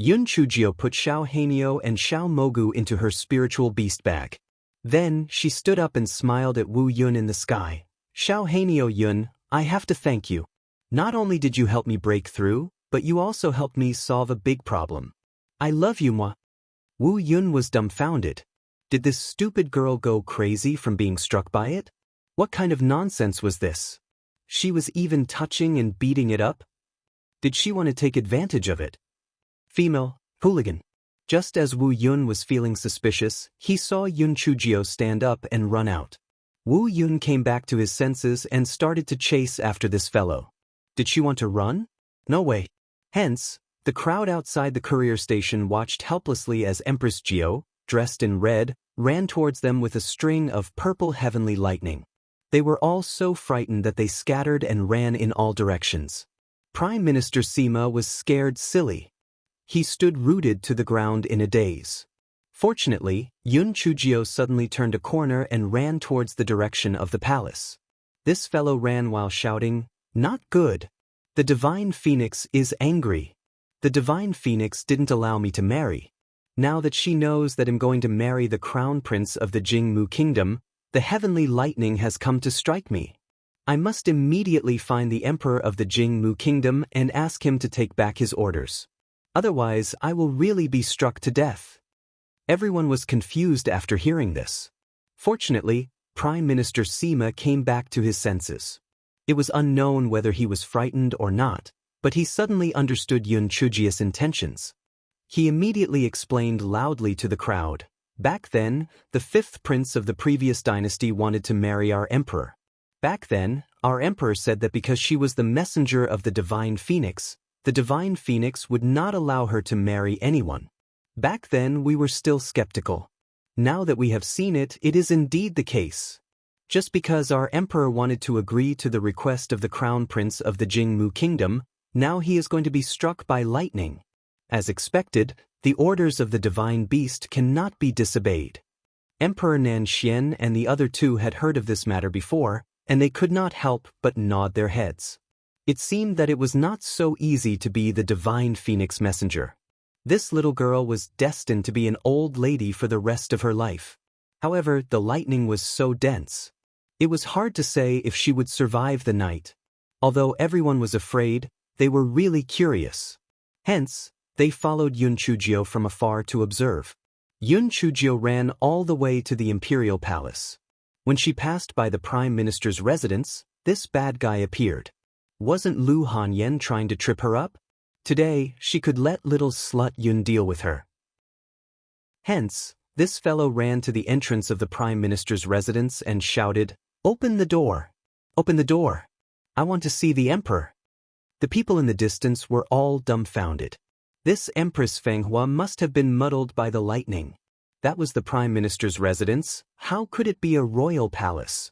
Yun Chujio put Xiao Hanyo and Xiao Mogu into her spiritual beast bag. Then, she stood up and smiled at Wu Yun in the sky. Xiao Hanyo Yun, I have to thank you. Not only did you help me break through, but you also helped me solve a big problem. I love you, moi. Wu Yun was dumbfounded. Did this stupid girl go crazy from being struck by it? What kind of nonsense was this? She was even touching and beating it up? Did she want to take advantage of it? Female, hooligan. Just as Wu Yun was feeling suspicious, he saw Yun Chujio stand up and run out. Wu Yun came back to his senses and started to chase after this fellow. Did she want to run? No way. Hence, the crowd outside the courier station watched helplessly as Empress Jio, dressed in red, ran towards them with a string of purple heavenly lightning. They were all so frightened that they scattered and ran in all directions. Prime Minister Sima was scared silly. He stood rooted to the ground in a daze. Fortunately, Yun Chujio suddenly turned a corner and ran towards the direction of the palace. This fellow ran while shouting, "Not good. The Divine Phoenix is angry. The Divine Phoenix didn't allow me to marry. Now that she knows that I'm going to marry the Crown Prince of the Jingmu Kingdom, the heavenly lightning has come to strike me. I must immediately find the Emperor of the Jingmu Kingdom and ask him to take back his orders. Otherwise, I will really be struck to death." Everyone was confused after hearing this. Fortunately, Prime Minister Sima came back to his senses. It was unknown whether he was frightened or not, but he suddenly understood Yun Chujio's intentions. He immediately explained loudly to the crowd, "Back then, the fifth prince of the previous dynasty wanted to marry our emperor. Back then, our emperor said that because she was the messenger of the Divine Phoenix, the Divine Phoenix would not allow her to marry anyone. Back then we were still skeptical. Now that we have seen it, it is indeed the case. Just because our emperor wanted to agree to the request of the crown prince of the Jingmu Kingdom, now he is going to be struck by lightning. As expected, the orders of the divine beast cannot be disobeyed." Emperor Nanxian and the other two had heard of this matter before, and they could not help but nod their heads. It seemed that it was not so easy to be the divine phoenix messenger. This little girl was destined to be an old lady for the rest of her life. However, the lightning was so dense. It was hard to say if she would survive the night. Although everyone was afraid, they were really curious. Hence, they followed Yun Chujio from afar to observe. Yun Chujio ran all the way to the imperial palace. When she passed by the prime minister's residence, this bad guy appeared. Wasn't Lu Hanyan trying to trip her up? Today, she could let little slut Yun deal with her. Hence, this fellow ran to the entrance of the prime minister's residence and shouted, "Open the door! Open the door! I want to see the emperor!" The people in the distance were all dumbfounded. This Empress Fenghua must have been muddled by the lightning. That was the prime minister's residence. How could it be a royal palace?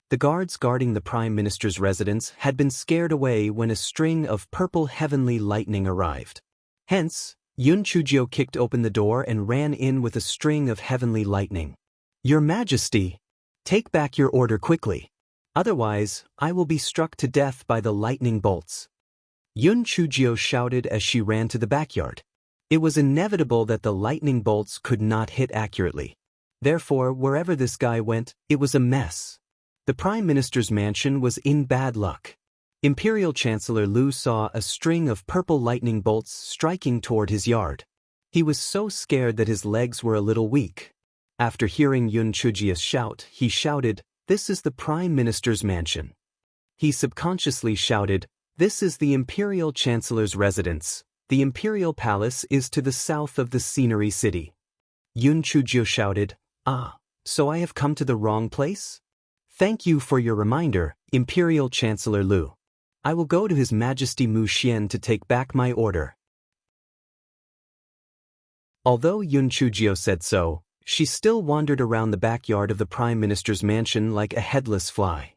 The guards guarding the prime minister's residence had been scared away when a string of purple heavenly lightning arrived. Hence, Yun Chujio kicked open the door and ran in with a string of heavenly lightning. "Your Majesty, take back your order quickly. Otherwise, I will be struck to death by the lightning bolts." Yun Chujio shouted as she ran to the backyard. It was inevitable that the lightning bolts could not hit accurately. Therefore, wherever this guy went, it was a mess. The Prime Minister's mansion was in bad luck. Imperial Chancellor Lu saw a string of purple lightning bolts striking toward his yard. He was so scared that his legs were a little weak. After hearing Yun Chujio's shout, he shouted, "This is the Prime Minister's mansion." He subconsciously shouted, "This is the Imperial Chancellor's residence. The Imperial Palace is to the south of the Scenery City." Yun Chujio shouted, "Ah, so I have come to the wrong place? Thank you for your reminder, Imperial Chancellor Lu. I will go to His Majesty Mu Xian to take back my order." Although Yun Chujio said so, she still wandered around the backyard of the Prime Minister's mansion like a headless fly.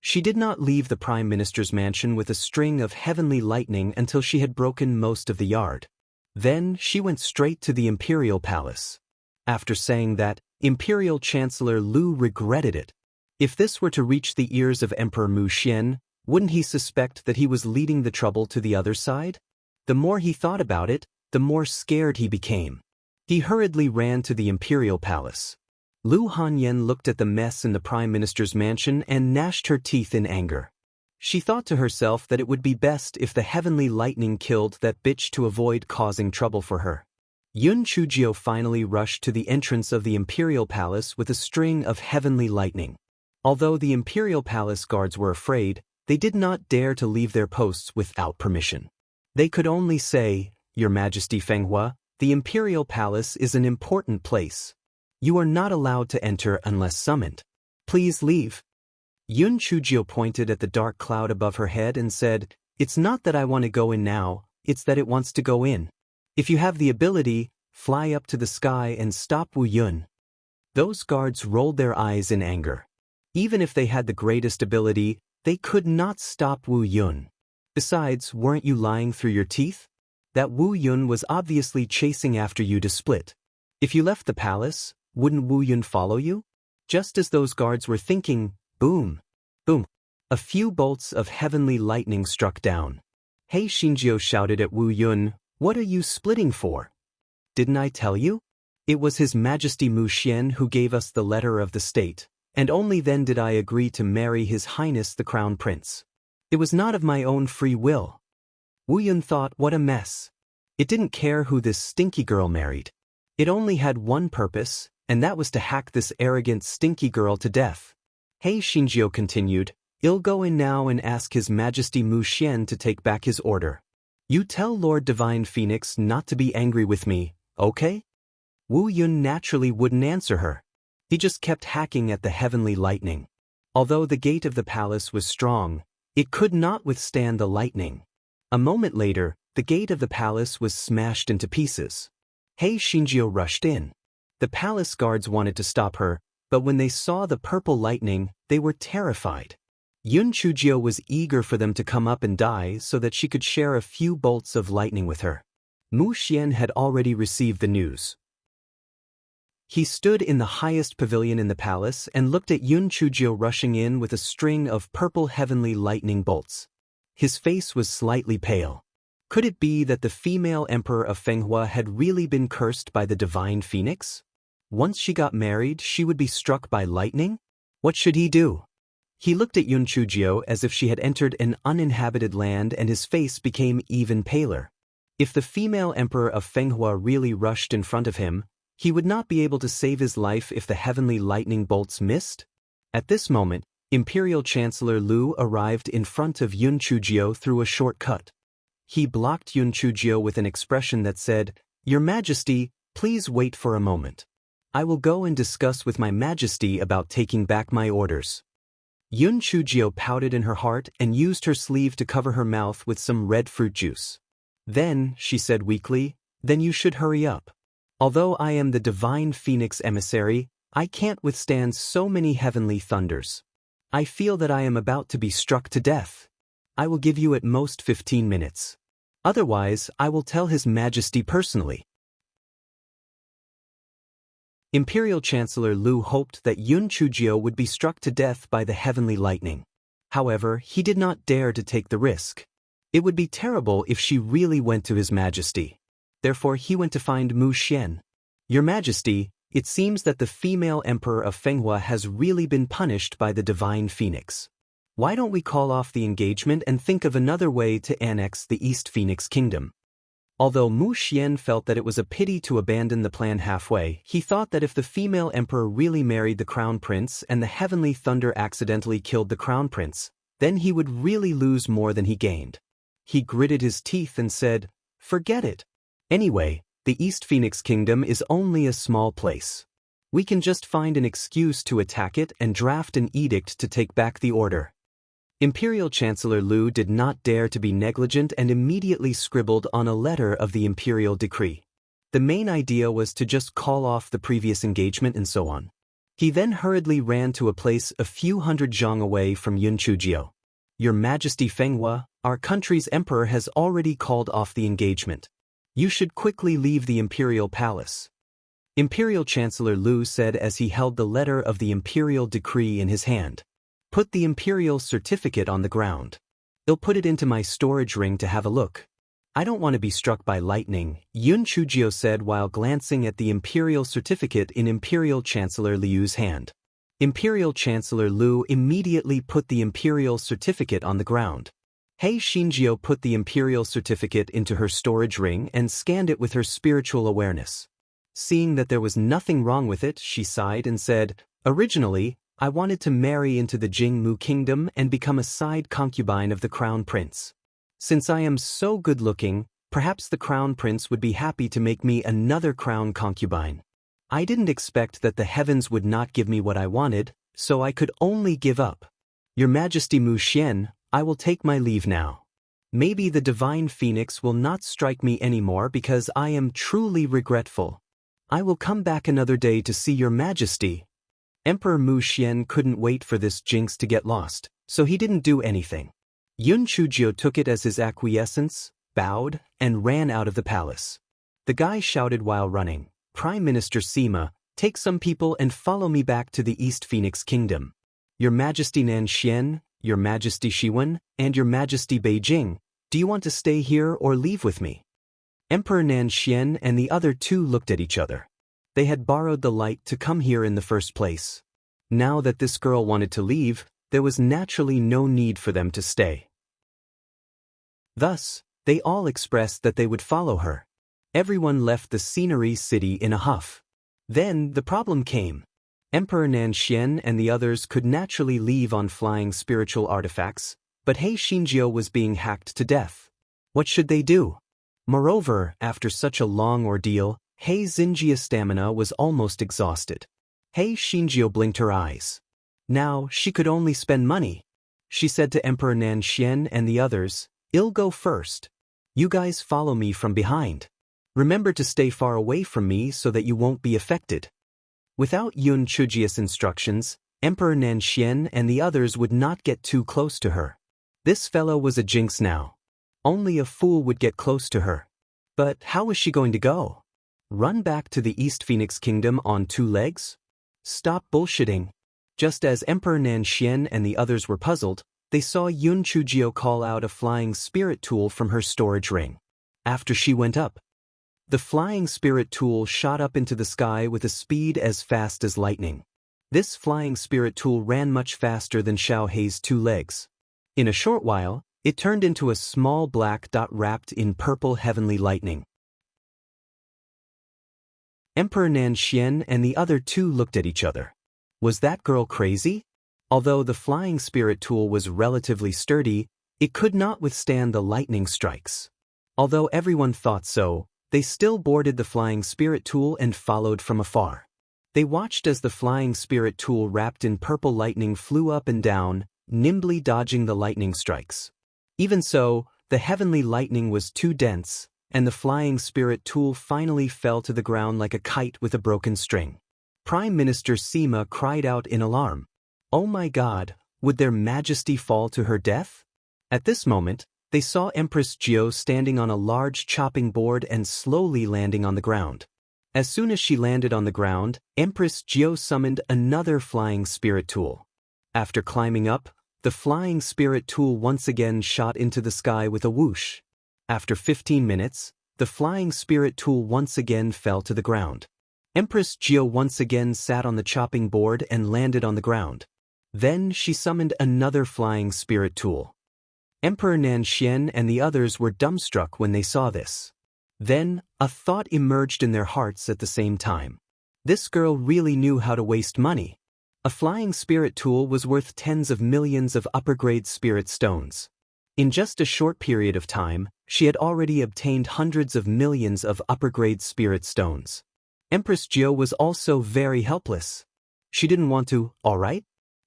She did not leave the Prime Minister's mansion with a string of heavenly lightning until she had broken most of the yard. Then she went straight to the Imperial Palace. After saying that, Imperial Chancellor Lu regretted it. If this were to reach the ears of Emperor Mu Xian, wouldn't he suspect that he was leading the trouble to the other side? The more he thought about it, the more scared he became. He hurriedly ran to the imperial palace. Lu Hanyan looked at the mess in the prime minister's mansion and gnashed her teeth in anger. She thought to herself that it would be best if the heavenly lightning killed that bitch to avoid causing trouble for her. Yun Chujio finally rushed to the entrance of the imperial palace with a string of heavenly lightning. Although the imperial palace guards were afraid, they did not dare to leave their posts without permission. They could only say, "Your Majesty Fenghua, the imperial palace is an important place. You are not allowed to enter unless summoned. Please leave." Yun Chujio pointed at the dark cloud above her head and said, "It's not that I want to go in now, it's that it wants to go in. If you have the ability, fly up to the sky and stop Wu Yun." Those guards rolled their eyes in anger. Even if they had the greatest ability, they could not stop Wu Yun. Besides, weren't you lying through your teeth? That Wu Yun was obviously chasing after you to split. If you left the palace, wouldn't Wu Yun follow you? Just as those guards were thinking, boom, boom, a few bolts of heavenly lightning struck down. Hey, Xinjiao shouted at Wu Yun, "What are you splitting for? Didn't I tell you? It was His Majesty Mu Xian who gave us the letter of the state, and only then did I agree to marry His Highness the Crown Prince. It was not of my own free will." Wu Yun thought, what a mess. It didn't care who this stinky girl married. It only had one purpose, and that was to hack this arrogant stinky girl to death. Hey, Xinjiao continued, "I'll go in now and ask His Majesty Mu Xian to take back his order. You tell Lord Divine Phoenix not to be angry with me, okay?" Wu Yun naturally wouldn't answer her. He just kept hacking at the heavenly lightning. Although the gate of the palace was strong, it could not withstand the lightning. A moment later, the gate of the palace was smashed into pieces. Hey, Xinjiao rushed in. The palace guards wanted to stop her, but when they saw the purple lightning, they were terrified. Yun Chujio was eager for them to come up and die so that she could share a few bolts of lightning with her. Mu Xian had already received the news. He stood in the highest pavilion in the palace and looked at Yun Chujio rushing in with a string of purple heavenly lightning bolts. His face was slightly pale. Could it be that the female emperor of Fenghua had really been cursed by the divine phoenix? Once she got married, she would be struck by lightning? What should he do? He looked at Yun Chujio as if she had entered an uninhabited land, and his face became even paler. If the female emperor of Fenghua really rushed in front of him, he would not be able to save his life if the heavenly lightning bolts missed. At this moment, Imperial Chancellor Lu arrived in front of Yun Chujio through a shortcut. He blocked Yun Chujio with an expression that said, "Your Majesty, please wait for a moment. I will go and discuss with my Majesty about taking back my orders." Yun Chujio pouted in her heart and used her sleeve to cover her mouth with some red fruit juice. "Then," she said weakly, "then you should hurry up. Although I am the divine phoenix emissary, I can't withstand so many heavenly thunders. I feel that I am about to be struck to death. I will give you at most 15 minutes. Otherwise, I will tell His Majesty personally." Imperial Chancellor Lu hoped that Yun Chujio would be struck to death by the heavenly lightning. However, he did not dare to take the risk. It would be terrible if she really went to His Majesty. Therefore, he went to find Mu Xian. "Your Majesty, it seems that the female emperor of Fenghua has really been punished by the divine phoenix. Why don't we call off the engagement and think of another way to annex the East Phoenix Kingdom?" Although Mu Xian felt that it was a pity to abandon the plan halfway, he thought that if the female emperor really married the crown prince and the heavenly thunder accidentally killed the crown prince, then he would really lose more than he gained. He gritted his teeth and said, "Forget it. Anyway, the East Phoenix Kingdom is only a small place. We can just find an excuse to attack it and draft an edict to take back the order." Imperial Chancellor Lu did not dare to be negligent and immediately scribbled on a letter of the imperial decree. The main idea was to just call off the previous engagement and so on. He then hurriedly ran to a place a few hundred zhang away from Yun Chujio. "Your Majesty Fenghua, our country's emperor has already called off the engagement. You should quickly leave the imperial palace." Imperial Chancellor Lu said as he held the letter of the imperial decree in his hand. "Put the imperial certificate on the ground. I'll put it into my storage ring to have a look." I don't want to be struck by lightning, Yun Chujio said while glancing at the imperial certificate in Imperial Chancellor Liu's hand. Imperial Chancellor Liu immediately put the imperial certificate on the ground. Hei Xinjiao put the imperial certificate into her storage ring and scanned it with her spiritual awareness. Seeing that there was nothing wrong with it, she sighed and said, "Originally, I wanted to marry into the Jingmu kingdom and become a side concubine of the crown prince. Since I am so good-looking, perhaps the crown prince would be happy to make me another crown concubine. I didn't expect that the heavens would not give me what I wanted, so I could only give up. Your Majesty Mu Xian, I will take my leave now. Maybe the divine phoenix will not strike me anymore because I am truly regretful. I will come back another day to see your Majesty." Emperor Mu Xian couldn't wait for this jinx to get lost, so he didn't do anything. Yun Chujio took it as his acquiescence, bowed, and ran out of the palace. The guy shouted while running, "Prime Minister Sima, take some people and follow me back to the East Phoenix Kingdom. Your Majesty Nan Xian, Your Majesty Shiwen, and Your Majesty Beijing, do you want to stay here or leave with me?" Emperor Nan Xian and the other two looked at each other. They had borrowed the light to come here in the first place. Now that this girl wanted to leave, there was naturally no need for them to stay. Thus, they all expressed that they would follow her. Everyone left the scenery city in a huff. Then the problem came. Emperor Nan Xian and the others could naturally leave on flying spiritual artifacts, but Hei Xinjiao was being hacked to death. What should they do? Moreover, after such a long ordeal, Hei Xinjia's stamina was almost exhausted. Hei Xinjiao blinked her eyes. Now, she could only spend money. She said to Emperor Nan Xian and the others, "I'll go first. You guys follow me from behind. Remember to stay far away from me so that you won't be affected." Without Yun Chujia's instructions, Emperor Nan Xian and the others would not get too close to her. This fellow was a jinx now. Only a fool would get close to her. But how was she going to go? Run back to the East Phoenix Kingdom on 2 legs? Stop bullshitting. Just as Emperor Nan Xian and the others were puzzled, they saw Yun Chujio call out a flying spirit tool from her storage ring. After she went up, the flying spirit tool shot up into the sky with a speed as fast as lightning. This flying spirit tool ran much faster than Xiao Hei's 2 legs. In a short while, it turned into a small black dot wrapped in purple heavenly lightning. Emperor Nan Xian and the other two looked at each other. Was that girl crazy? Although the flying spirit tool was relatively sturdy, it could not withstand the lightning strikes. Although everyone thought so, they still boarded the flying spirit tool and followed from afar. They watched as the flying spirit tool wrapped in purple lightning flew up and down, nimbly dodging the lightning strikes. Even so, the heavenly lightning was too dense, and the flying spirit tool finally fell to the ground like a kite with a broken string. Prime Minister Sima cried out in alarm. Oh my God, would their majesty fall to her death? At this moment, they saw Empress Jiao standing on a large chopping board and slowly landing on the ground. As soon as she landed on the ground, Empress Jiao summoned another flying spirit tool. After climbing up, the flying spirit tool once again shot into the sky with a whoosh. After 15 minutes, the flying spirit tool once again fell to the ground. Empress Jiao once again sat on the chopping board and landed on the ground. Then she summoned another flying spirit tool. Emperor Nan Xian and the others were dumbstruck when they saw this. Then, a thought emerged in their hearts at the same time. This girl really knew how to waste money. A flying spirit tool was worth tens of millions of upper-grade spirit stones. In just a short period of time, she had already obtained hundreds of millions of upper-grade spirit stones. Empress Jiao was also very helpless. She didn't want to, alright?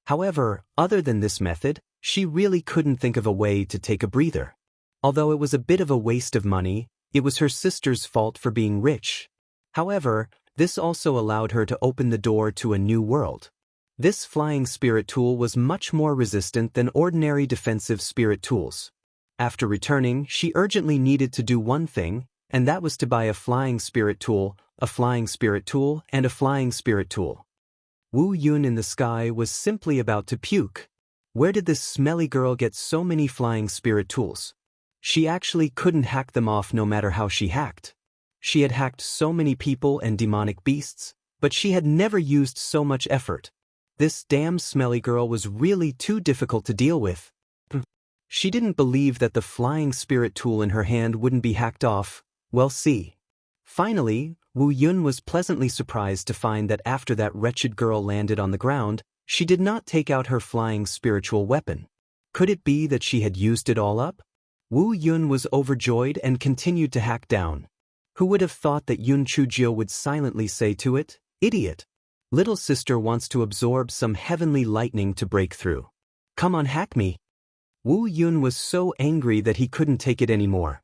However, other than this method, she really couldn't think of a way to take a breather. Although it was a bit of a waste of money, it was her sister's fault for being rich. However, this also allowed her to open the door to a new world. This flying spirit tool was much more resistant than ordinary defensive spirit tools. After returning, she urgently needed to do one thing, and that was to buy a flying spirit tool, a flying spirit tool, and a flying spirit tool. Wu Yun in the sky was simply about to puke. Where did this smelly girl get so many flying spirit tools? She actually couldn't hack them off no matter how she hacked. She had hacked so many people and demonic beasts, but she had never used so much effort. This damn smelly girl was really too difficult to deal with. She didn't believe that the flying spirit tool in her hand wouldn't be hacked off. Well, see. Finally, Wu Yun was pleasantly surprised to find that after that wretched girl landed on the ground, she did not take out her flying spiritual weapon. Could it be that she had used it all up? Wu Yun was overjoyed and continued to hack down. Who would have thought that Yun Chujio would silently say to it, "Idiot! Little sister wants to absorb some heavenly lightning to break through. Come on, hack me." Wu Yun was so angry that he couldn't take it anymore.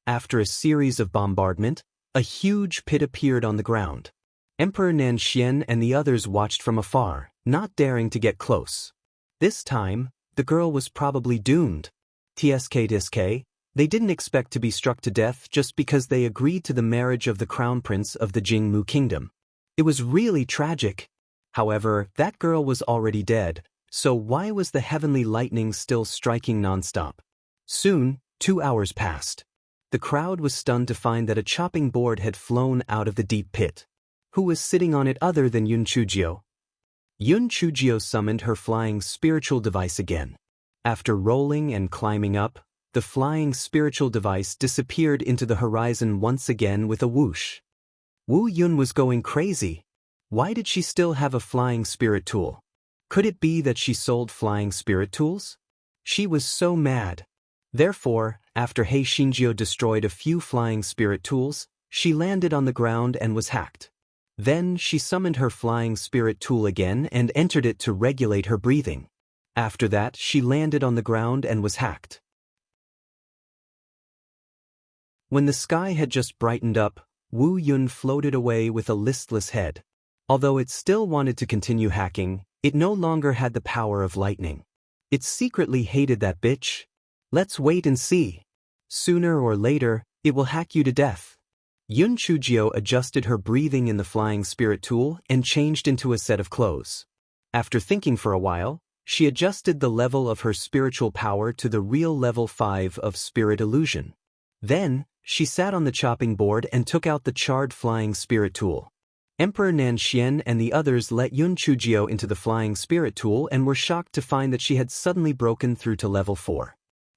After a series of bombardment, a huge pit appeared on the ground. Emperor Nanxian and the others watched from afar, not daring to get close. This time, the girl was probably doomed. Tsk, they didn't expect to be struck to death just because they agreed to the marriage of the crown prince of the Jingmu kingdom. It was really tragic. However, that girl was already dead, so why was the heavenly lightning still striking nonstop? Soon, 2 hours passed. The crowd was stunned to find that a chopping board had flown out of the deep pit. Who was sitting on it other than Yun Chujio? Yun Chujio summoned her flying spiritual device again. After rolling and climbing up, the flying spiritual device disappeared into the horizon once again with a whoosh. Wu Yun was going crazy. Why did she still have a flying spirit tool? Could it be that she sold flying spirit tools? She was so mad. Therefore, after Hei Shinjio destroyed a few flying spirit tools, she landed on the ground and was hacked. Then she summoned her flying spirit tool again and entered it to regulate her breathing. After that, she landed on the ground and was hacked. When the sky had just brightened up, Wu Yun floated away with a listless head. Although it still wanted to continue hacking, it no longer had the power of lightning. It secretly hated that bitch. Let's wait and see. Sooner or later, it will hack you to death. Yun Chujio adjusted her breathing in the flying spirit tool and changed into a set of clothes. After thinking for a while, she adjusted the level of her spiritual power to the real level 5 of spirit illusion. Then, she sat on the chopping board and took out the charred flying spirit tool. Emperor Nanxian and the others let Yun Chujio into the flying spirit tool and were shocked to find that she had suddenly broken through to level 4.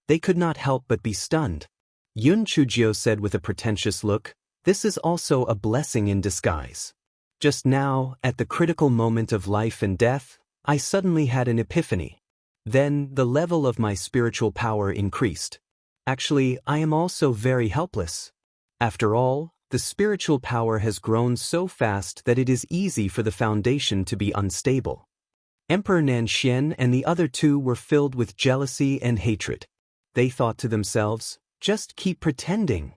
They could not help but be stunned. Yun Chujio said with a pretentious look, "This is also a blessing in disguise. Just now, at the critical moment of life and death, I suddenly had an epiphany. Then, the level of my spiritual power increased. Actually, I am also very helpless. After all, the spiritual power has grown so fast that it is easy for the foundation to be unstable." Emperor Nanxian and the other two were filled with jealousy and hatred. They thought to themselves, "Just keep pretending.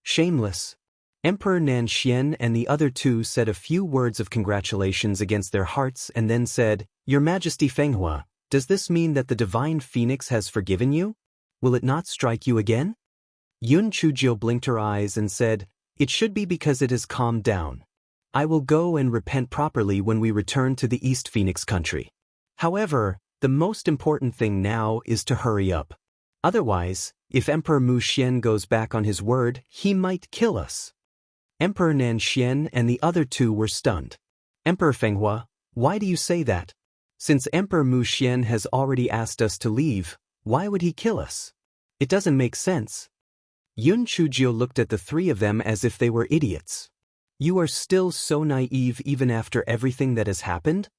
Shameless." Emperor Nanxian and the other two said a few words of congratulations against their hearts and then said, "Your Majesty Fenghua, does this mean that the Divine Phoenix has forgiven you? Will it not strike you again?" Yun Chujio blinked her eyes and said, "It should be because it has calmed down. I will go and repent properly when we return to the East Phoenix country. However, the most important thing now is to hurry up. Otherwise, if Emperor Mu Xian goes back on his word, he might kill us." Emperor Nanxian and the other two were stunned. "Emperor Fenghua, why do you say that? Since Emperor Mu Xian has already asked us to leave, why would he kill us? It doesn't make sense." Yun Chujio looked at the three of them as if they were idiots. "You are still so naive even after everything that has happened?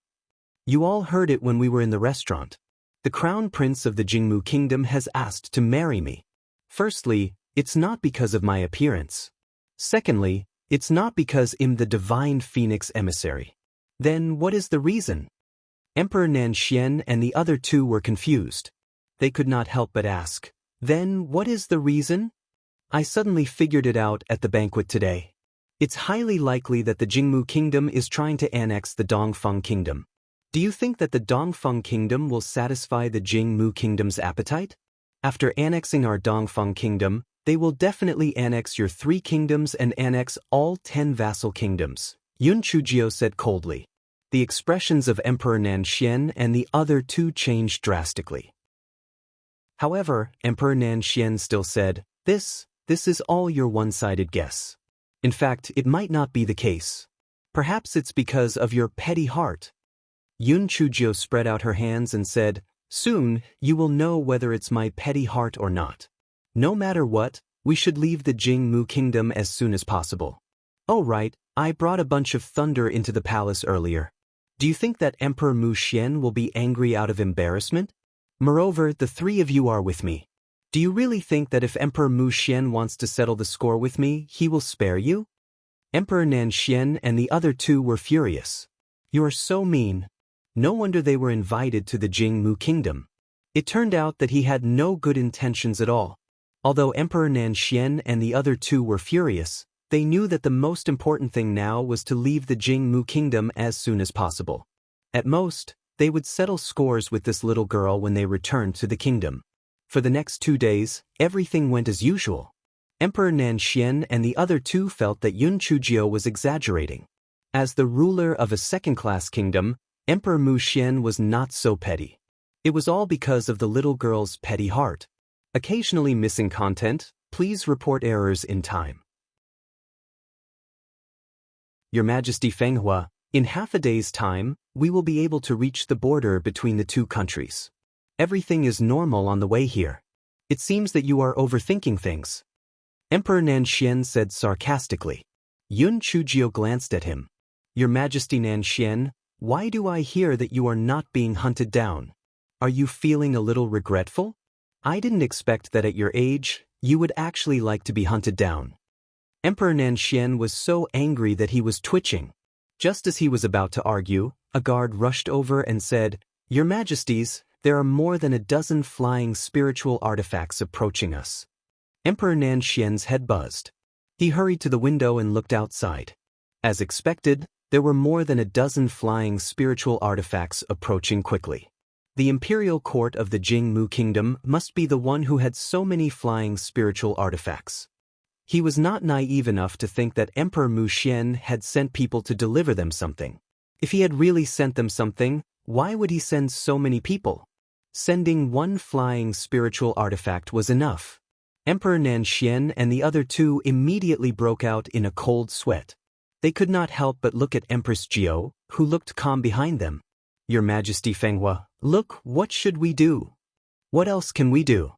You all heard it when we were in the restaurant. The crown prince of the Jingmu kingdom has asked to marry me. Firstly, it's not because of my appearance. Secondly, it's not because I'm the divine phoenix emissary. Then what is the reason?" Emperor Nanxian and the other two were confused. They could not help but ask, "Then what is the reason?" "I suddenly figured it out at the banquet today. It's highly likely that the Jingmu kingdom is trying to annex the Dongfeng kingdom. Do you think that the Dongfeng kingdom will satisfy the Jingmu kingdom's appetite? After annexing our Dongfeng kingdom, they will definitely annex your 3 kingdoms and annex all 10 vassal kingdoms," Yun Chujio said coldly. The expressions of Emperor Nanxian and the other two changed drastically. However, Emperor Nanxian still said, This is all your one-sided guess. In fact, it might not be the case. Perhaps it's because of your petty heart. Yun Chujio spread out her hands and said, Soon, you will know whether it's my petty heart or not. No matter what, we should leave the Jingmu kingdom as soon as possible. Oh right, I brought a bunch of thunder into the palace earlier. Do you think that Emperor Mu Xian will be angry out of embarrassment? Moreover, the three of you are with me. Do you really think that if Emperor Mu Xian wants to settle the score with me, he will spare you? Emperor Nanxian and the other two were furious. You are so mean. No wonder they were invited to the Jingmu kingdom. It turned out that he had no good intentions at all. Although Emperor Nanxian and the other two were furious, they knew that the most important thing now was to leave the Jingmu kingdom as soon as possible. At most, they would settle scores with this little girl when they returned to the kingdom. For the next 2 days, everything went as usual. Emperor Nanxian and the other two felt that Yun Chujio was exaggerating. As the ruler of a second-class kingdom, Emperor Mu Xian was not so petty. It was all because of the little girl's petty heart. Occasionally missing content, please report errors in time. Your Majesty Fenghua, in half a day's time, we will be able to reach the border between the two countries. Everything is normal on the way here. It seems that you are overthinking things. Emperor Nanxian said sarcastically. Yun Chujio glanced at him. Your Majesty Nanxian, why do I hear that you are not being hunted down? Are you feeling a little regretful? I didn't expect that at your age, you would actually like to be hunted down. Emperor Nanxian was so angry that he was twitching. Just as he was about to argue, a guard rushed over and said, Your Majesties, there are more than a dozen flying spiritual artifacts approaching us. Emperor Nanxian's head buzzed. He hurried to the window and looked outside. As expected, there were more than a dozen flying spiritual artifacts approaching quickly. The imperial court of the Jingmu kingdom must be the one who had so many flying spiritual artifacts. He was not naive enough to think that Emperor Mu Xian had sent people to deliver them something. If he had really sent them something, why would he send so many people? Sending one flying spiritual artifact was enough. Emperor Nanxian and the other two immediately broke out in a cold sweat. They could not help but look at Empress Jiao, who looked calm behind them. Your Majesty Fenghua, look, what should we do? What else can we do?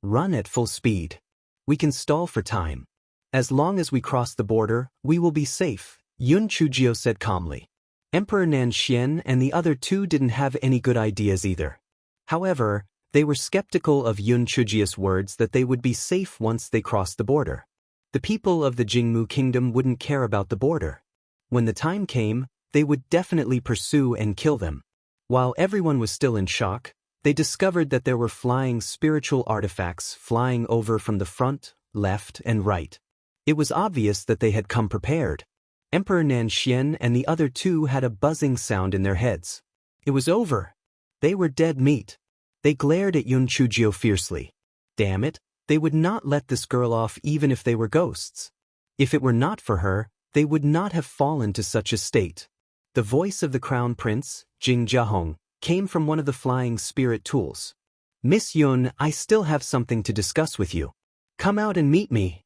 Run at full speed. We can stall for time. As long as we cross the border, we will be safe, Yun Chujio said calmly. Emperor Nanxian and the other two didn't have any good ideas either. However, they were skeptical of Yun Chujio's words that they would be safe once they crossed the border. The people of the Jingmu kingdom wouldn't care about the border. When the time came, they would definitely pursue and kill them. While everyone was still in shock, they discovered that there were flying spiritual artifacts flying over from the front, left, and right. It was obvious that they had come prepared. Emperor Nanxian and the other two had a buzzing sound in their heads. It was over. They were dead meat. They glared at Yun Chujio fiercely. Damn it, they would not let this girl off even if they were ghosts. If it were not for her, they would not have fallen to such a state. The voice of the crown prince, Jing Jiahong, came from one of the flying spirit tools. Miss Yun, I still have something to discuss with you. Come out and meet me.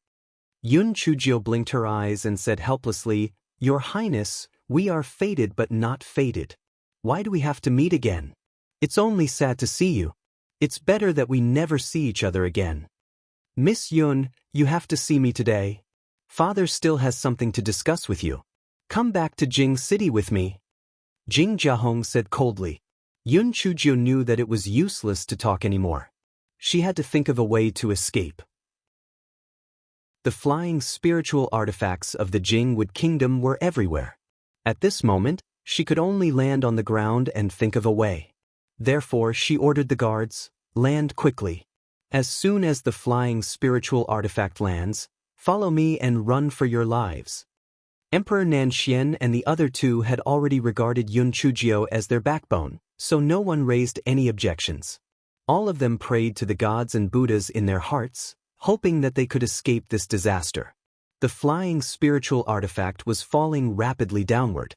Yun Chujio blinked her eyes and said helplessly, Your Highness, we are fated but not fated. Why do we have to meet again? It's only sad to see you. It's better that we never see each other again. Miss Yun, you have to see me today. Father still has something to discuss with you. Come back to Jing City with me. Jing Jiahong said coldly. Yun Chujio knew that it was useless to talk anymore. She had to think of a way to escape. The flying spiritual artifacts of the Jingwood Kingdom were everywhere. At this moment, she could only land on the ground and think of a way. Therefore, she ordered the guards, land quickly. As soon as the flying spiritual artifact lands, follow me and run for your lives. Emperor Nanxian and the other two had already regarded Yun Chujio as their backbone, so no one raised any objections. All of them prayed to the gods and Buddhas in their hearts, hoping that they could escape this disaster. The flying spiritual artifact was falling rapidly downward.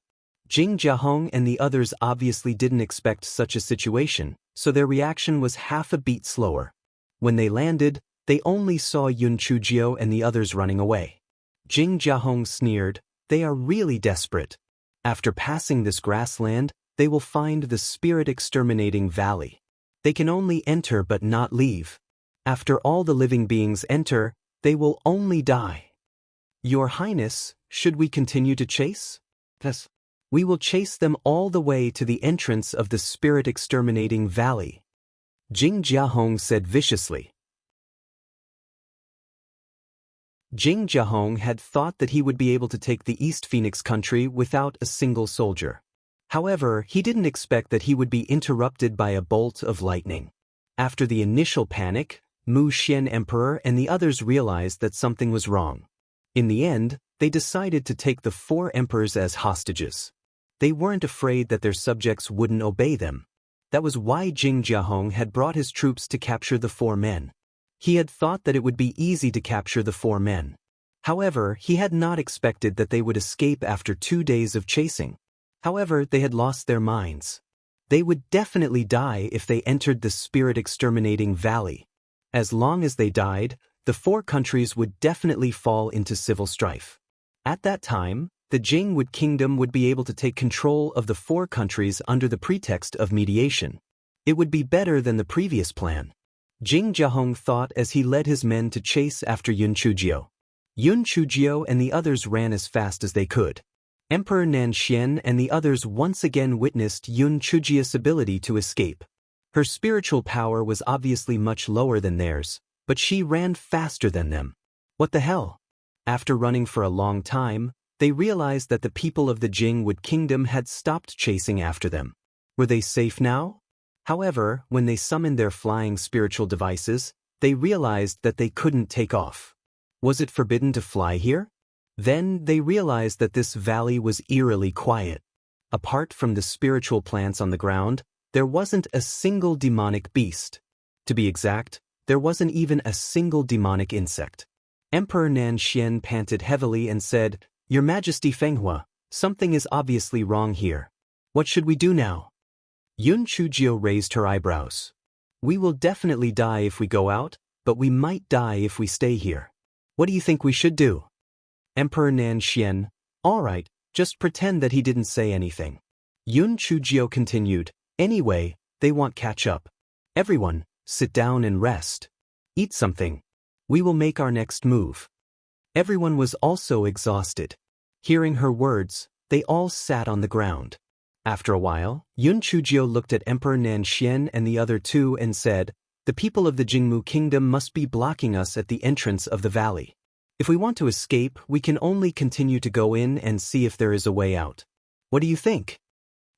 Jing Jiahong and the others obviously didn't expect such a situation, so their reaction was half a beat slower. When they landed, they only saw Yun Chujio and the others running away. Jing Jiahong sneered, "They are really desperate. After passing this grassland, they will find the spirit-exterminating valley. They can only enter but not leave. After all the living beings enter, they will only die. Your Highness, should we continue to chase?" "Yes. We will chase them all the way to the entrance of the spirit-exterminating valley," Jing Jiahong said viciously. Jing Jiahong had thought that he would be able to take the East Phoenix country without a single soldier. However, he didn't expect that he would be interrupted by a bolt of lightning. After the initial panic, Mu Xian Emperor and the others realized that something was wrong. In the end, they decided to take the 4 emperors as hostages. They weren't afraid that their subjects wouldn't obey them. That was why Jing Jiahong had brought his troops to capture the 4 men. He had thought that it would be easy to capture the 4 men. However, he had not expected that they would escape after 2 days of chasing. However, they had lost their minds. They would definitely die if they entered the spirit-exterminating valley. As long as they died, the 4 countries would definitely fall into civil strife. At that time, the Jing Kingdom would be able to take control of the 4 countries under the pretext of mediation. It would be better than the previous plan. Jing Jiahong thought as he led his men to chase after Yun Chujio. Yun Chujio and the others ran as fast as they could. Emperor Nanxian and the others once again witnessed Yun Chujio's ability to escape. Her spiritual power was obviously much lower than theirs, but she ran faster than them. What the hell? After running for a long time, they realized that the people of the Jing Kingdom had stopped chasing after them. Were they safe now? However, when they summoned their flying spiritual devices, they realized that they couldn't take off. Was it forbidden to fly here? Then they realized that this valley was eerily quiet. Apart from the spiritual plants on the ground, there wasn't a single demonic beast. To be exact, there wasn't even a single demonic insect. Emperor Nanxian panted heavily and said, "Your Majesty Fenghua, something is obviously wrong here. What should we do now?" Yun Chujio raised her eyebrows. "We will definitely die if we go out, but we might die if we stay here. What do you think we should do?" Emperor Nanxian, "All right, just pretend that he didn't say anything." Yun Chujio continued, "Anyway, they want catch up. Everyone, sit down and rest. Eat something. We will make our next move." Everyone was also exhausted. Hearing her words, they all sat on the ground. After a while, Yun Chujio looked at Emperor Nanxian and the other 2 and said, "The people of the Jingmu Kingdom must be blocking us at the entrance of the valley. If we want to escape, we can only continue to go in and see if there is a way out. What do you think?"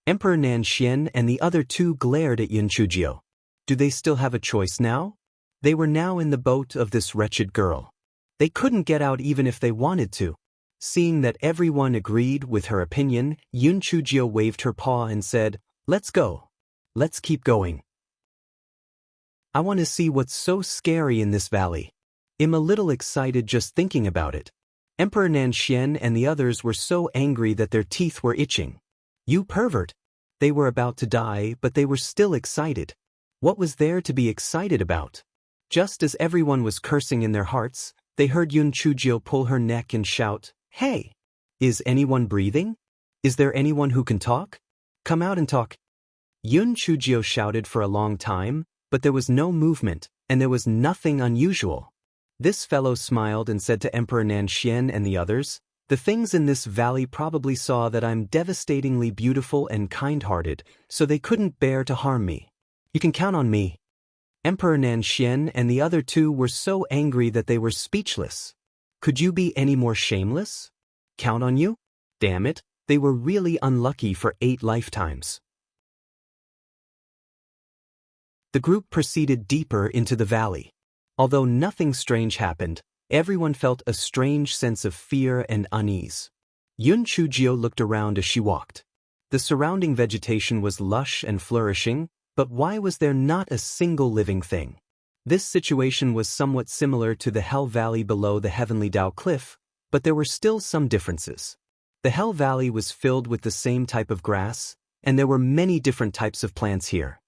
Emperor Nanxian and the other 2 glared at Yun Chujio. Do they still have a choice now? They were now in the boat of this wretched girl. They couldn't get out even if they wanted to. Seeing that everyone agreed with her opinion, Yun Chujio waved her paw and said, "Let's go. Let's keep going. I want to see what's so scary in this valley. I'm a little excited just thinking about it." Emperor Nanxian and the others were so angry that their teeth were itching. "You pervert!" They were about to die, but they were still excited. What was there to be excited about? Just as everyone was cursing in their hearts, they heard Yun Chujio pull her neck and shout, "Hey! Is anyone breathing? Is there anyone who can talk? Come out and talk." Yun Chujio shouted for a long time, but there was no movement, and there was nothing unusual. This fellow smiled and said to Emperor Nanxian and the others, "The things in this valley probably saw that I'm devastatingly beautiful and kind-hearted, so they couldn't bear to harm me. You can count on me." Emperor Nanxian and the other 2 were so angry that they were speechless. Could you be any more shameless? Count on you? Damn it, they were really unlucky for 8 lifetimes. The group proceeded deeper into the valley. Although nothing strange happened, everyone felt a strange sense of fear and unease. Yun Chujio looked around as she walked. The surrounding vegetation was lush and flourishing, but why was there not a single living thing? This situation was somewhat similar to the Hell Valley below the Heavenly Dao Cliff, but there were still some differences. The Hell Valley was filled with the same type of grass, and there were many different types of plants here.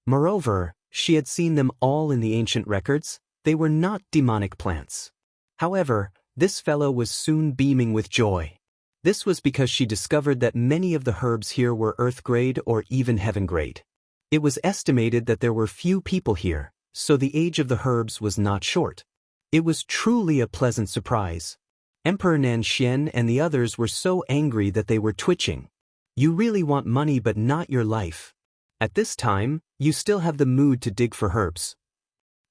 Moreover, she had seen them all in the ancient records. They were not demonic plants. However, this fellow was soon beaming with joy. This was because she discovered that many of the herbs here were earth grade or even heaven grade. It was estimated that there were few people here, so the age of the herbs was not short. It was truly a pleasant surprise. Emperor Nanxian and the others were so angry that they were twitching. You really want money but not your life. At this time, you still have the mood to dig for herbs.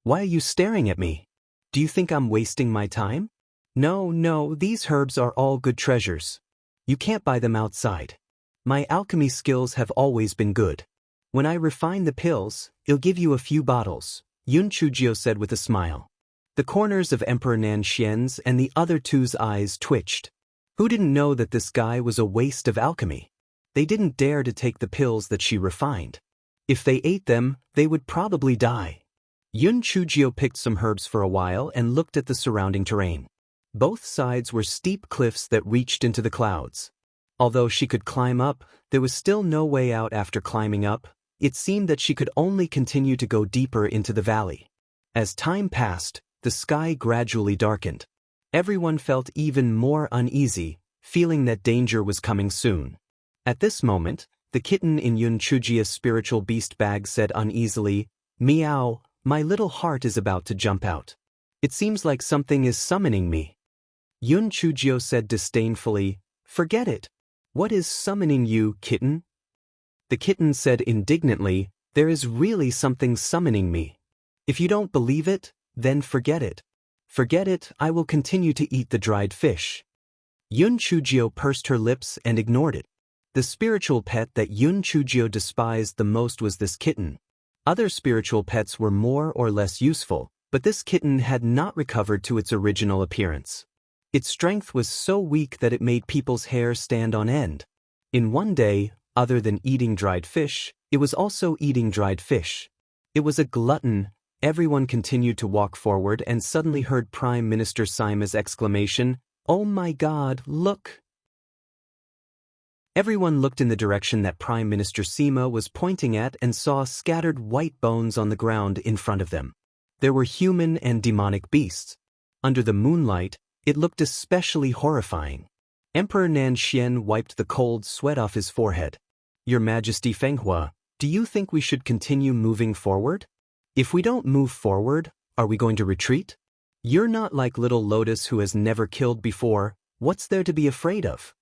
Why are you staring at me? Do you think I'm wasting my time? No, these herbs are all good treasures. You can't buy them outside. My alchemy skills have always been good. When I refine the pills, I'll give you a few bottles, Yun Chujio said with a smile. The corners of Emperor Nanxian's and the other two's eyes twitched. Who didn't know that this guy was a waste of alchemy? They didn't dare to take the pills that she refined. If they ate them, they would probably die. Yun Chujio picked some herbs for a while and looked at the surrounding terrain. Both sides were steep cliffs that reached into the clouds. Although she could climb up, there was still no way out after climbing up. It seemed that she could only continue to go deeper into the valley. As time passed, the sky gradually darkened. Everyone felt even more uneasy, feeling that danger was coming soon. At this moment, the kitten in Yun Chujia's spiritual beast bag said uneasily, "Meow, my little heart is about to jump out. It seems like something is summoning me." Yun Chujio said disdainfully, "Forget it. What is summoning you, kitten?" The kitten said indignantly, "There is really something summoning me. If you don't believe it, then forget it. Forget it, I will continue to eat the dried fish." Yun Chujio pursed her lips and ignored it. The spiritual pet that Yun Chujio despised the most was this kitten. Other spiritual pets were more or less useful, but this kitten had not recovered to its original appearance. Its strength was so weak that it made people's hair stand on end. In one day, other than eating dried fish, it was also eating dried fish. It was a glutton. Everyone continued to walk forward and suddenly heard Prime Minister Sima's exclamation, "Oh my God, look!" Everyone looked in the direction that Prime Minister Sima was pointing at and saw scattered white bones on the ground in front of them. There were human and demonic beasts. Under the moonlight, it looked especially horrifying. Emperor Nanxian wiped the cold sweat off his forehead. "Your Majesty Fenghua, do you think we should continue moving forward? If we don't move forward, are we going to retreat? You're not like little Lotus who has never killed before. What's there to be afraid of?"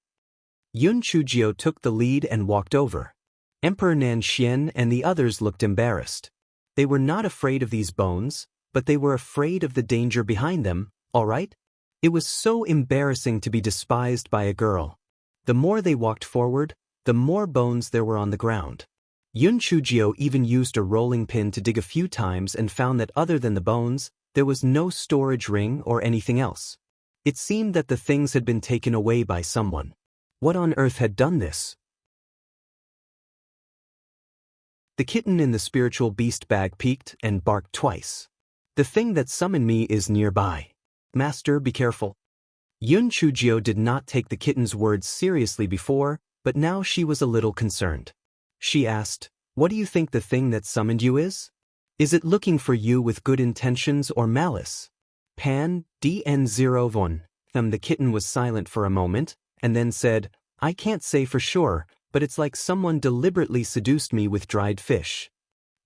Yun Chujio took the lead and walked over. Emperor Nanxian and the others looked embarrassed. They were not afraid of these bones, but they were afraid of the danger behind them, all right? It was so embarrassing to be despised by a girl. The more they walked forward, the more bones there were on the ground. Yun Chujio even used a rolling pin to dig a few times and found that other than the bones, there was no storage ring or anything else. It seemed that the things had been taken away by someone. What on earth had done this? The kitten in the spiritual beast bag peeked and barked twice. "The thing that summoned me is nearby. Master, be careful." Yun Chujio did not take the kitten's words seriously before, but now she was a little concerned. She asked, "What do you think the thing that summoned you is? Is it looking for you with good intentions or malice?" Pan, DN01. The kitten was silent for a moment, and then said, "I can't say for sure, but it's like someone deliberately seduced me with dried fish."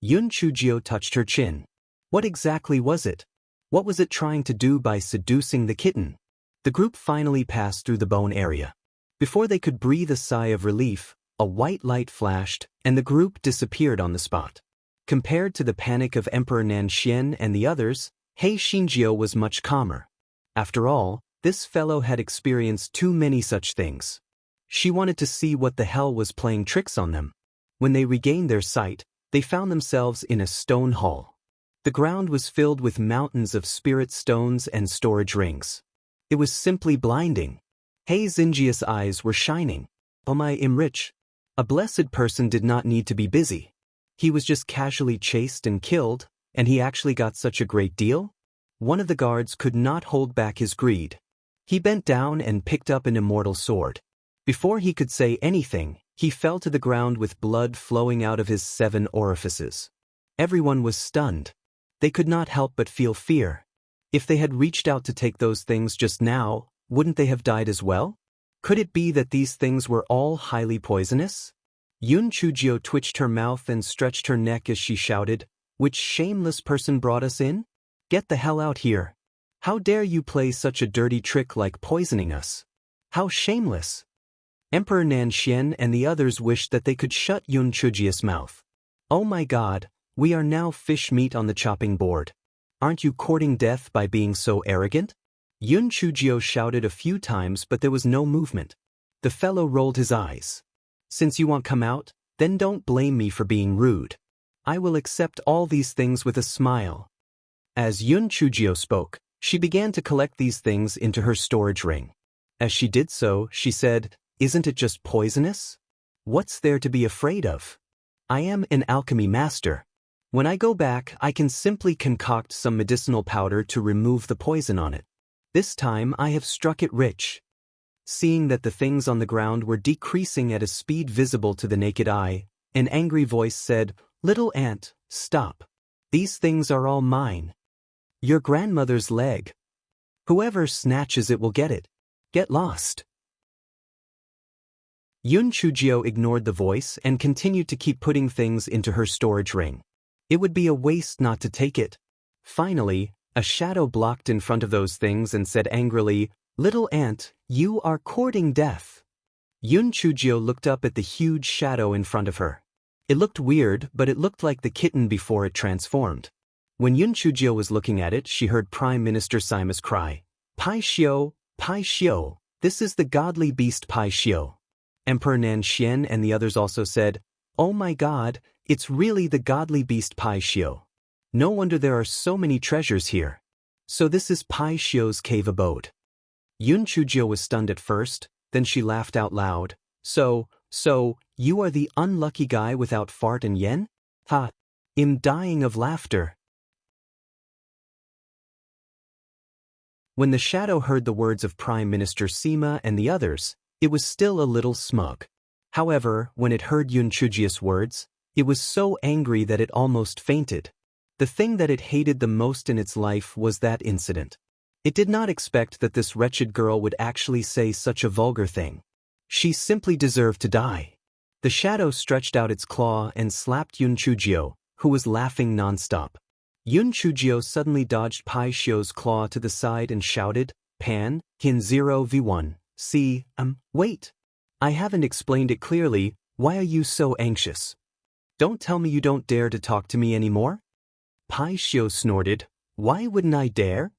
Yun Chujio touched her chin. What exactly was it? What was it trying to do by seducing the kitten? The group finally passed through the bone area. Before they could breathe a sigh of relief, a white light flashed, and the group disappeared on the spot. Compared to the panic of Emperor Nanxian and the others, Hei Xinjiu was much calmer. After all, this fellow had experienced too many such things. She wanted to see what the hell was playing tricks on them. When they regained their sight, they found themselves in a stone hall. The ground was filled with mountains of spirit stones and storage rings. It was simply blinding. Hei Xinjiu's eyes were shining. "Oh my, I'm rich." A blessed person did not need to be busy. He was just casually chased and killed, and he actually got such a great deal? One of the guards could not hold back his greed. He bent down and picked up an immortal sword. Before he could say anything, he fell to the ground with blood flowing out of his 7 orifices. Everyone was stunned. They could not help but feel fear. If they had reached out to take those things just now, wouldn't they have died as well? Could it be that these things were all highly poisonous? Yun Chujio twitched her mouth and stretched her neck as she shouted, "Which shameless person brought us in? Get the hell out here! How dare you play such a dirty trick like poisoning us? How shameless!" Emperor Nanxian and the others wished that they could shut Yun Chujio's mouth. "Oh my god, we are now fish meat on the chopping board. Aren't you courting death by being so arrogant?" Yun Chujio shouted a few times, but there was no movement. The fellow rolled his eyes. "Since you won't come out, then don't blame me for being rude. I will accept all these things with a smile." As Yun Chujio spoke, she began to collect these things into her storage ring. As she did so, she said, "Isn't it just poisonous? What's there to be afraid of? I am an alchemy master. When I go back, I can simply concoct some medicinal powder to remove the poison on it. This time I have struck it rich." Seeing that the things on the ground were decreasing at a speed visible to the naked eye, an angry voice said, "Little ant, stop. These things are all mine. Your grandmother's leg. Whoever snatches it will get it. Get lost." Yun Chujio ignored the voice and continued to keep putting things into her storage ring. It would be a waste not to take it. Finally, a shadow blocked in front of those things and said angrily, "Little ant, you are courting death." Yun Chujio looked up at the huge shadow in front of her. It looked weird, but it looked like the kitten before it transformed. When Yun Chujio was looking at it, she heard Prime Minister Simus cry, Pai Xiao, this is the godly beast Pai Xiao." Emperor Nanxian and the others also said, "Oh my god, it's really the godly beast Pai Xiao. No wonder there are so many treasures here. So this is Pai Xiao's cave abode." Yun Chujio was stunned at first, then she laughed out loud. So, you are the unlucky guy without fart and yen? Ha! I'm dying of laughter." When the shadow heard the words of Prime Minister Sima and the others, it was still a little smug. However, when it heard Yun Chujio's words, it was so angry that it almost fainted. The thing that it hated the most in its life was that incident. It did not expect that this wretched girl would actually say such a vulgar thing. She simply deserved to die. The shadow stretched out its claw and slapped Yun Chujio, who was laughing nonstop. Yun Chujio suddenly dodged Pai Xiao's claw to the side and shouted, "Pan, Kin 0v1, see, wait. I haven't explained it clearly, why are you so anxious? Don't tell me you don't dare to talk to me anymore?" Pai Xiao snorted, "Why wouldn't I dare?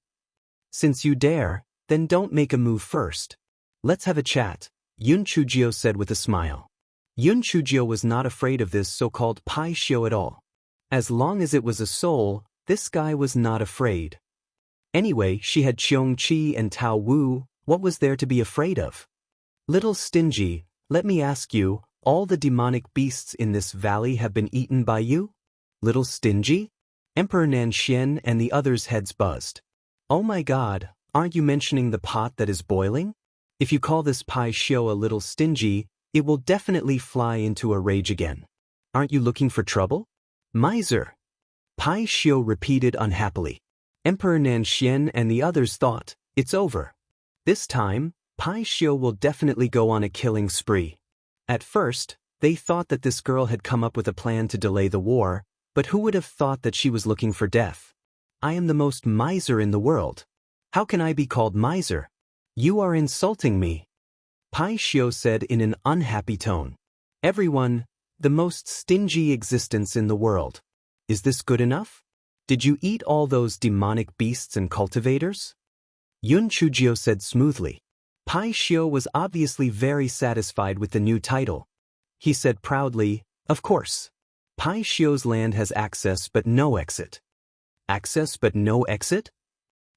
Since you dare, then don't make a move first. Let's have a chat," Yun Chujio said with a smile. Yun Chujio was not afraid of this so-called Pai Xiao at all. As long as it was a soul, this guy was not afraid. Anyway, she had Cheong Chi and Tao Wu, what was there to be afraid of? "Little stingy, let me ask you, all the demonic beasts in this valley have been eaten by you? Little stingy?" Emperor Nanxian and the others' heads buzzed. "Oh my god, aren't you mentioning the pot that is boiling? If you call this Pai Xiao a little stingy, it will definitely fly into a rage again. Aren't you looking for trouble? Miser!" Pai Xiao repeated unhappily. Emperor Nanxian and the others thought, it's over. This time, Pai Xiao will definitely go on a killing spree. At first, they thought that this girl had come up with a plan to delay the war, but who would have thought that she was looking for death? "I am the most miser in the world. How can I be called miser? You are insulting me," Pai Xiao said in an unhappy tone. "Everyone, the most stingy existence in the world. Is this good enough? Did you eat all those demonic beasts and cultivators?" Yun Chujio said smoothly. Pai Xiao was obviously very satisfied with the new title. He said proudly, "Of course. Pai Xiao's land has access but no exit." Access but no exit?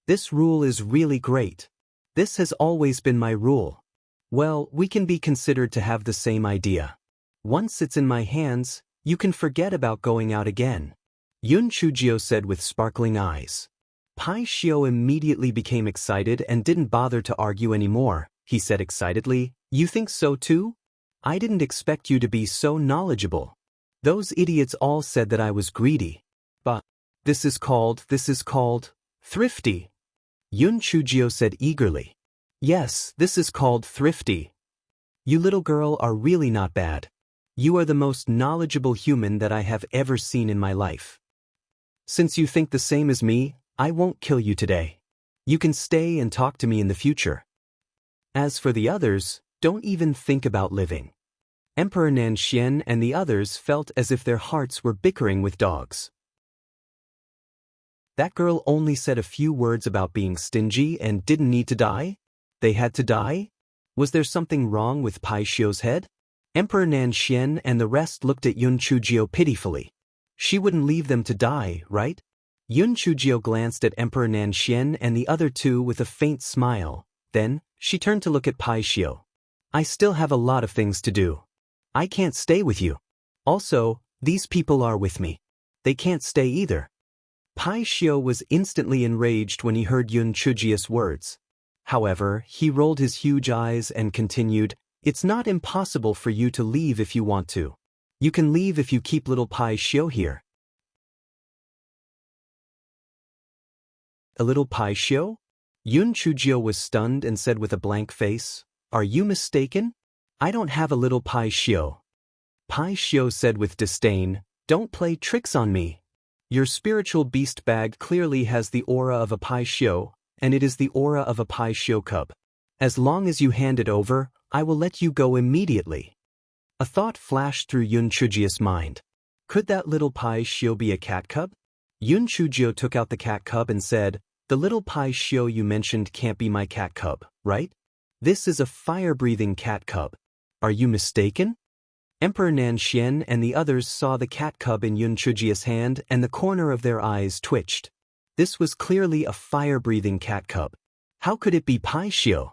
This rule is really great. This has always been my rule. Well, we can be considered to have the same idea. Once it's in my hands, you can forget about going out again," Yun Chujio said with sparkling eyes. Pai Xiao immediately became excited and didn't bother to argue anymore. He said excitedly, "You think so too? I didn't expect you to be so knowledgeable. Those idiots all said that I was greedy. But this is called thrifty. Yun Chujio said eagerly. Yes, this is called thrifty. You little girl are really not bad. You are the most knowledgeable human that I have ever seen in my life. Since you think the same as me, I won't kill you today. You can stay and talk to me in the future. As for the others, don't even think about living. Emperor Nanxian and the others felt as if their hearts were bickering with dogs. That girl only said a few words about being stingy and didn't need to die? They had to die? Was there something wrong with Pai Xiu's head? Emperor Nanxian and the rest looked at Yun Chujio pitifully. She wouldn't leave them to die, right? Yun Chujio glanced at Emperor Nanxian and the other two with a faint smile. Then, she turned to look at Pai Xiu. I still have a lot of things to do. I can't stay with you. Also, these people are with me. They can't stay either. Pai Xiu was instantly enraged when he heard Yun Chujio's words. However, he rolled his huge eyes and continued, It's not impossible for you to leave if you want to. You can leave if you keep little Pai Xiu here. A little Pai Xiu? Yun Chujio was stunned and said with a blank face, Are you mistaken? I don't have a little Pai Xiu. Pai Xiu said with disdain, Don't play tricks on me. Your spiritual beast bag clearly has the aura of a Pai Xiu, and it is the aura of a Pai Xiu cub. As long as you hand it over, I will let you go immediately. A thought flashed through Yun Chujio's mind. Could that little Pai Xiu be a cat cub? Yun Chujio took out the cat cub and said, The little Pai Xiu you mentioned can't be my cat cub, right? This is a fire-breathing cat cub. Are you mistaken? Emperor Nanxian and the others saw the cat cub in Yun Chujio's hand and the corner of their eyes twitched. This was clearly a fire-breathing cat cub. How could it be Pai Xiu?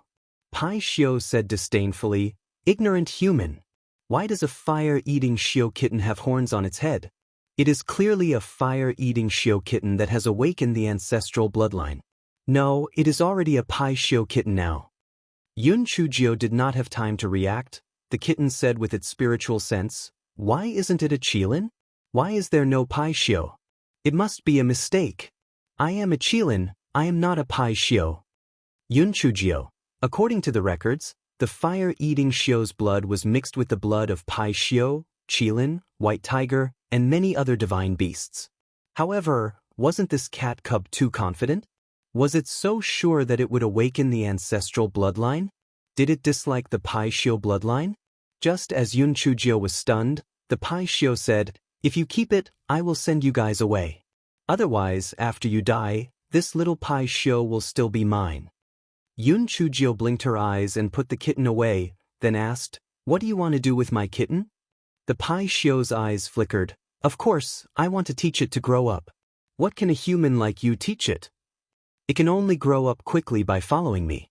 Pai Xiu said disdainfully, Ignorant human. Why does a fire-eating Xiu kitten have horns on its head? It is clearly a fire-eating Xiu kitten that has awakened the ancestral bloodline. No, it is already a Pai Xiu kitten now. Yun Chujio did not have time to react. The kitten said with its spiritual sense, Why isn't it a Qilin? Why is there no Pai Xiu? It must be a mistake. I am a Qilin, I am not a Pai Xiu. Yun Chujio. According to the records, the fire-eating Xiu's blood was mixed with the blood of Pai Xiu, Qilin, White Tiger, and many other divine beasts. However, wasn't this cat cub too confident? Was it so sure that it would awaken the ancestral bloodline? Did it dislike the Pai Xiu bloodline? Just as Yun Chujio was stunned, the Pai Xiu said, If you keep it, I will send you guys away. Otherwise, after you die, this little Pai Xiu will still be mine. Yun Chujio blinked her eyes and put the kitten away, then asked, What do you want to do with my kitten? The Pai Xiu's eyes flickered. Of course, I want to teach it to grow up. What can a human like you teach it? It can only grow up quickly by following me.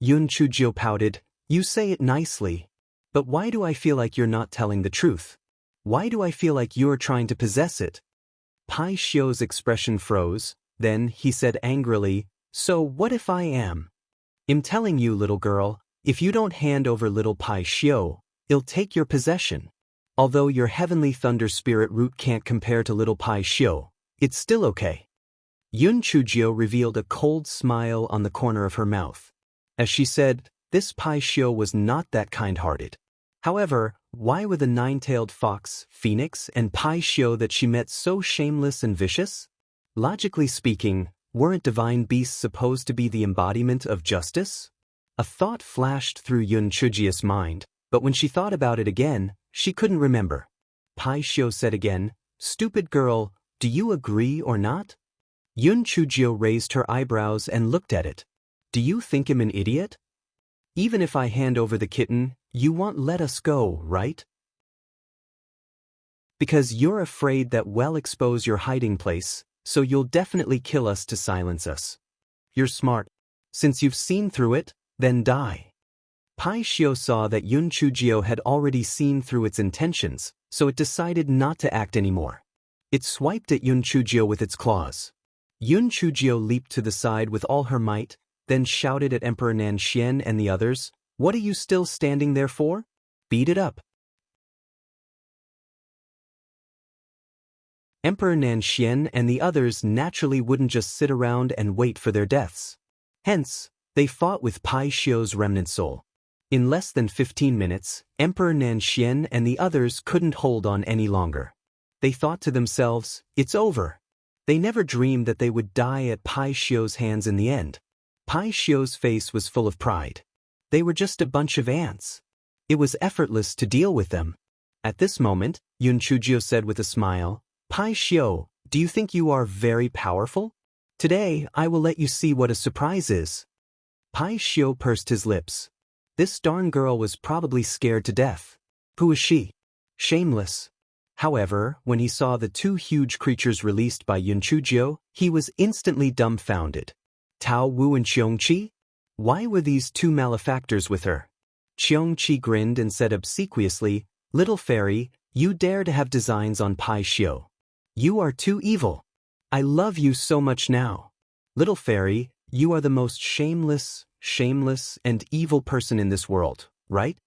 Yun Chujio pouted, You say it nicely. But why do I feel like you're not telling the truth? Why do I feel like you're trying to possess it? Pai Xiu's expression froze, then he said angrily, So what if I am? I'm telling you, little girl, if you don't hand over little Pai Xiu, it'll take your possession. Although your heavenly thunder spirit root can't compare to little Pai Xiu, it's still okay. Yun Chujio revealed a cold smile on the corner of her mouth. As she said, this Pai Xiu was not that kind-hearted. However, why were the nine-tailed fox, phoenix, and Pai Xiu that she met so shameless and vicious? Logically speaking, weren't divine beasts supposed to be the embodiment of justice? A thought flashed through Yun Chujio's mind, but when she thought about it again, she couldn't remember. Pai Xiu said again, Stupid girl, do you agree or not? Yun Chujio raised her eyebrows and looked at it. Do you think I'm an idiot? Even if I hand over the kitten, you won't let us go, right? Because you're afraid that we'll expose your hiding place, so you'll definitely kill us to silence us. You're smart. Since you've seen through it, then die. Pai Xiu saw that Yun Chujio had already seen through its intentions, so it decided not to act anymore. It swiped at Yun Chujio with its claws. Yun Chujio leaped to the side with all her might, then shouted at Emperor Nanxian and the others, What are you still standing there for? Beat it up. Emperor Nanxian and the others naturally wouldn't just sit around and wait for their deaths. Hence, they fought with Pai Xiu's remnant soul. In less than 15 minutes, Emperor Nanxian and the others couldn't hold on any longer. They thought to themselves, it's over. They never dreamed that they would die at Pai Xiu's hands in the end. Pai Xiu's face was full of pride. They were just a bunch of ants. It was effortless to deal with them. At this moment, Yun Chujio said with a smile, Pai Xiu, do you think you are very powerful? Today, I will let you see what a surprise is. Pai Xiu pursed his lips. This darn girl was probably scared to death. Who is she? Shameless. However, when he saw the two huge creatures released by Yun Chujio, he was instantly dumbfounded. Tao Wu and Qiongqi? Why were these two malefactors with her? Qiongqi grinned and said obsequiously, Little fairy, you dare to have designs on Pai Xiu. You are too evil. I love you so much now. Little fairy, you are the most shameless, and evil person in this world, right?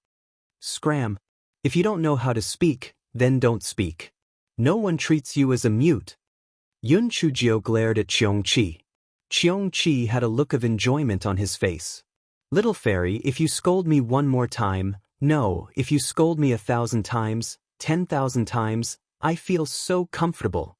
Scram. If you don't know how to speak, then don't speak. No one treats you as a mute. Yun Chujio glared at Qiongqi. Qiongqi had a look of enjoyment on his face. Little fairy, if you scold me one more time, no, if you scold me 1,000 times, 10,000 times, I feel so comfortable.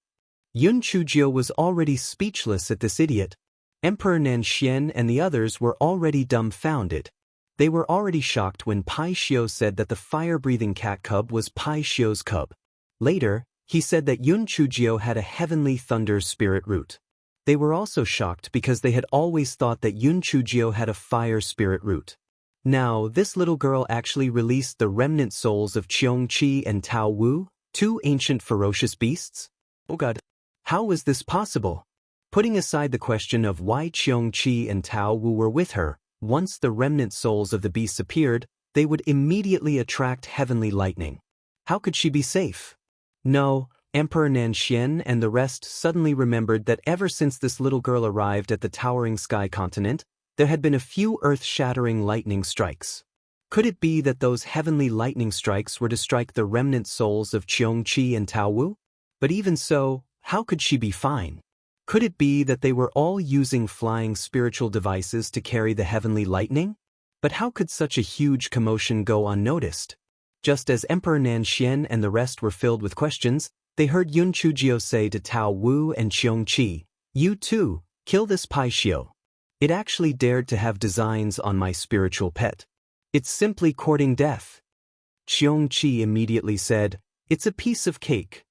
Yun Chujio was already speechless at this idiot. Emperor Nanxian and the others were already dumbfounded. They were already shocked when Pai Xiu said that the fire-breathing cat cub was Pai Xiu's cub. Later, he said that Yun Chujio had a heavenly thunder spirit root. They were also shocked because they had always thought that Yun Chujio had a fire spirit root. Now, this little girl actually released the remnant souls of Qiongqi and Tao Wu, two ancient ferocious beasts? Oh God. How was this possible? Putting aside the question of why Qiongqi and Tao Wu were with her, once the remnant souls of the beasts appeared, they would immediately attract heavenly lightning. How could she be safe? No, Emperor Nanxian and the rest suddenly remembered that ever since this little girl arrived at the towering sky continent, there had been a few earth-shattering lightning strikes. Could it be that those heavenly lightning strikes were to strike the remnant souls of Qiongqi and Tao Wu? But even so, how could she be fine? Could it be that they were all using flying spiritual devices to carry the heavenly lightning? But how could such a huge commotion go unnoticed? Just as Emperor Nanxian and the rest were filled with questions, they heard Yun Chujio say to Tao Wu and Qiongqi, You too, kill this Pai Xiu. It actually dared to have designs on my spiritual pet. It's simply courting death. Qiongqi immediately said, It's a piece of cake.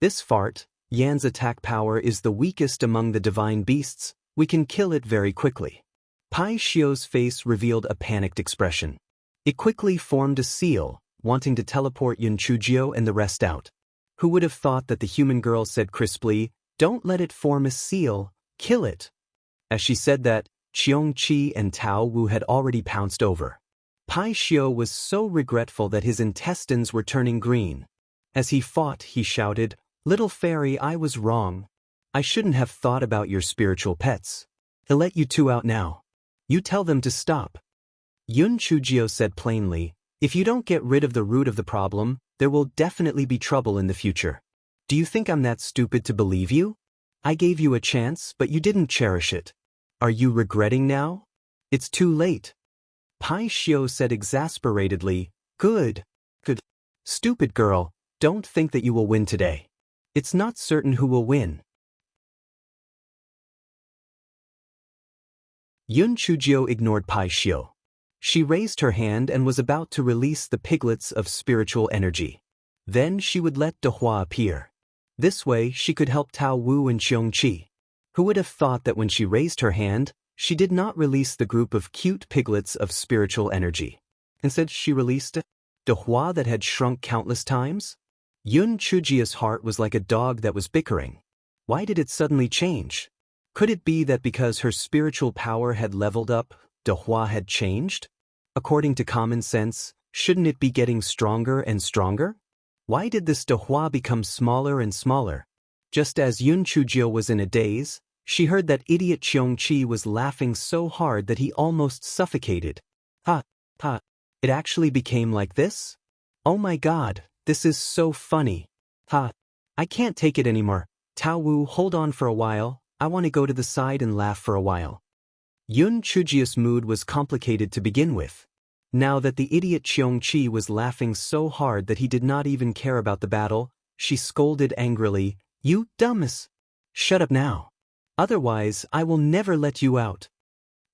This fart, Yan's attack power is the weakest among the divine beasts, we can kill it very quickly. Pai Xiu's face revealed a panicked expression. It quickly formed a seal, wanting to teleport Yun Chujio and the rest out. Who would have thought that the human girl said crisply, Don't let it form a seal, kill it. As she said that, Qiongqi and Tao Wu had already pounced over. Pai Xiu was so regretful that his intestines were turning green. As he fought, he shouted, Little fairy, I was wrong. I shouldn't have thought about your spiritual pets. He'll let you two out now. You tell them to stop. Yun Chujio said plainly, If you don't get rid of the root of the problem, there will definitely be trouble in the future. Do you think I'm that stupid to believe you? I gave you a chance, but you didn't cherish it. Are you regretting now? It's too late. Pai Xiu said exasperatedly, Good. Stupid girl, don't think that you will win today. It's not certain who will win. Yun Chujio ignored Pai Xiu. She raised her hand and was about to release the piglets of spiritual energy. Then she would let Dehua appear. This way she could help Tao Wu and Qiongqi. Who would have thought that when she raised her hand, she did not release the group of cute piglets of spiritual energy. Instead she released Dehua that had shrunk countless times? Yun Chujio's heart was like a dog that was bickering. Why did it suddenly change? Could it be that because her spiritual power had leveled up, Dehua had changed? According to common sense, shouldn't it be getting stronger and stronger? Why did this Dehua become smaller and smaller? Just as Yun Chujio was in a daze, she heard that idiot Qiongqi was laughing so hard that he almost suffocated. Ha, ha, it actually became like this? Oh my God, this is so funny. Ha! I can't take it anymore. Tao Wu, hold on for a while, I want to go to the side and laugh for a while. Yun Chujia's mood was complicated to begin with. Now that the idiot Cheong Chi was laughing so hard that he did not even care about the battle, she scolded angrily, "You dumbass! Shut up now. Otherwise, I will never let you out."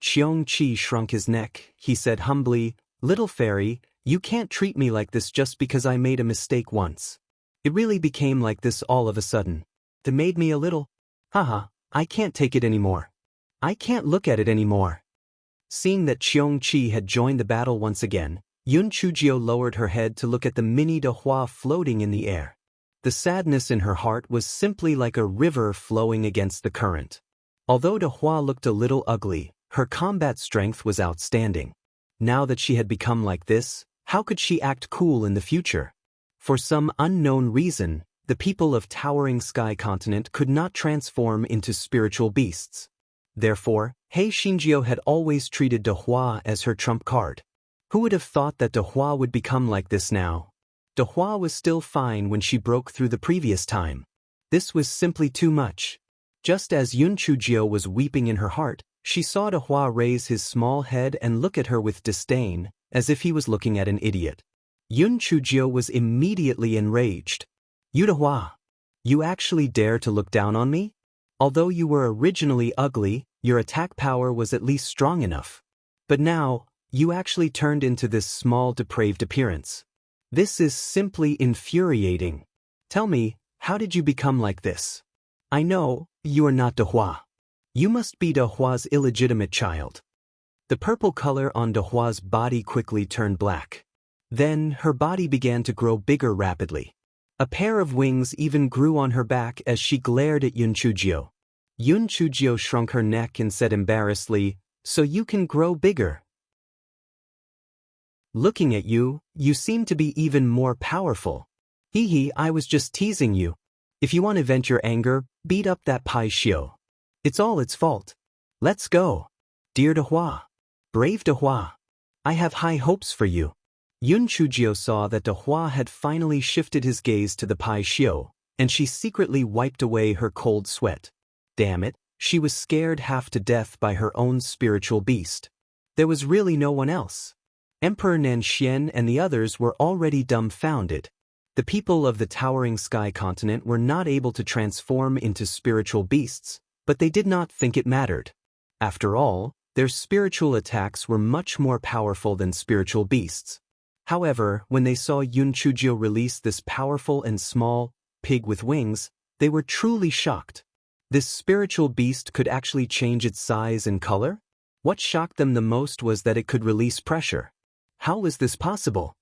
Cheong Chi shrunk his neck. He said humbly, "Little fairy, you can't treat me like this just because I made a mistake once. It really became like this all of a sudden. It made me a little. Haha, I can't take it anymore. I can't look at it anymore." Seeing that Cheong Chi had joined the battle once again, Yun Chujio lowered her head to look at the mini De Hua floating in the air. The sadness in her heart was simply like a river flowing against the current. Although De Hua looked a little ugly, her combat strength was outstanding. Now that she had become like this, how could she act cool in the future? For some unknown reason, the people of Towering Sky Continent could not transform into spiritual beasts. Therefore, Hei Xinjiu had always treated De Hua as her trump card. Who would have thought that De Hua would become like this now? De Hua was still fine when she broke through the previous time. This was simply too much. Just as Yun Chujio was weeping in her heart, she saw De Hua raise his small head and look at her with disdain, as if he was looking at an idiot. Yun Chujio was immediately enraged. "You De Hua! You actually dare to look down on me? Although you were originally ugly, your attack power was at least strong enough. But now, you actually turned into this small depraved appearance. This is simply infuriating. Tell me, how did you become like this? I know, you are not De Hua. You must be De Hua's illegitimate child." The purple color on De Hua's body quickly turned black. Then, her body began to grow bigger rapidly. A pair of wings even grew on her back as she glared at Yun Chujio. Yun Chujio shrunk her neck and said embarrassedly, "So you can grow bigger. Looking at you, you seem to be even more powerful. Hee hee, I was just teasing you. If you want to vent your anger, beat up that Pai Xiu. It's all its fault. Let's go. Dear De Hua. Brave De Hua. I have high hopes for you." Yun Chujio saw that De Hua had finally shifted his gaze to the Pai Xiu, and she secretly wiped away her cold sweat. Damn it, she was scared half to death by her own spiritual beast. There was really no one else. Emperor Nanxian and the others were already dumbfounded. The people of the Towering Sky Continent were not able to transform into spiritual beasts, but they did not think it mattered. After all, their spiritual attacks were much more powerful than spiritual beasts. However, when they saw Yun Chujio release this powerful and small pig with wings, they were truly shocked. This spiritual beast could actually change its size and color? What shocked them the most was that it could release pressure. How was this possible?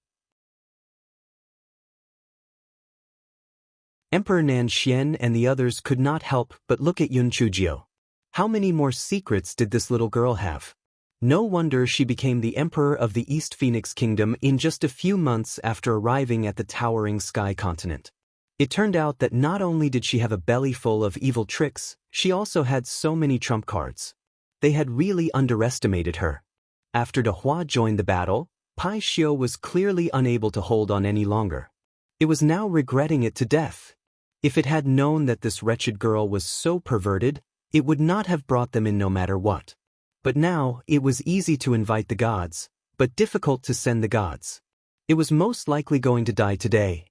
Emperor Nanxian and the others could not help but look at Yun Chujio. How many more secrets did this little girl have? No wonder she became the emperor of the East Phoenix Kingdom in just a few months after arriving at the Towering Sky Continent. It turned out that not only did she have a belly full of evil tricks, she also had so many trump cards. They had really underestimated her. After De Hua joined the battle, Pai Xiu was clearly unable to hold on any longer. It was now regretting it to death. If it had known that this wretched girl was so perverted, it would not have brought them in no matter what. But now, it was easy to invite the gods, but difficult to send the gods. It was most likely going to die today.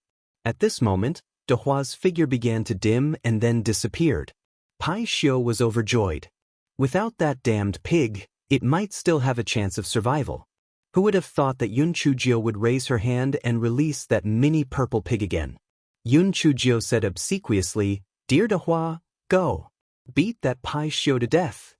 At this moment, De Hua's figure began to dim and then disappeared. Pai Xiu was overjoyed. Without that damned pig, it might still have a chance of survival. Who would have thought that Yun Chujio would raise her hand and release that mini purple pig again? Yun Chujio said obsequiously, "Dear De Hua, go. Beat that Pai Xiu to death."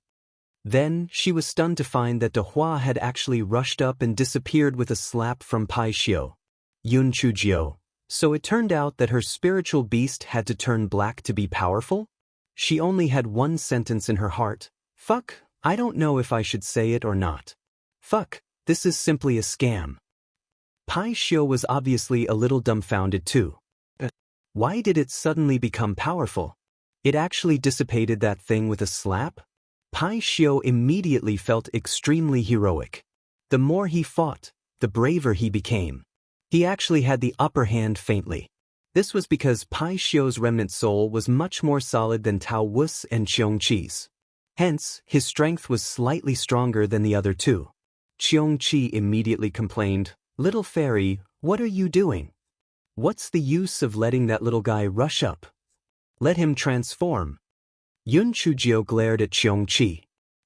Then, she was stunned to find that De Hua had actually rushed up and disappeared with a slap from Pai Xiu. Yun Chujio. So it turned out that her spiritual beast had to turn black to be powerful? She only had one sentence in her heart. Fuck, I don't know if I should say it or not. Fuck, this is simply a scam. Pai Xiu was obviously a little dumbfounded too. Why did it suddenly become powerful? It actually dissipated that thing with a slap? Pai Xiu immediately felt extremely heroic. The more he fought, the braver he became. He actually had the upper hand faintly. This was because Pai Xiu's remnant soul was much more solid than Tao Wu's and Qiong Qi's. Hence, his strength was slightly stronger than the other two. Qiong Qi immediately complained, "Little fairy, what are you doing? What's the use of letting that little guy rush up? Let him transform." Yun Chujiu glared at Qiong Qi.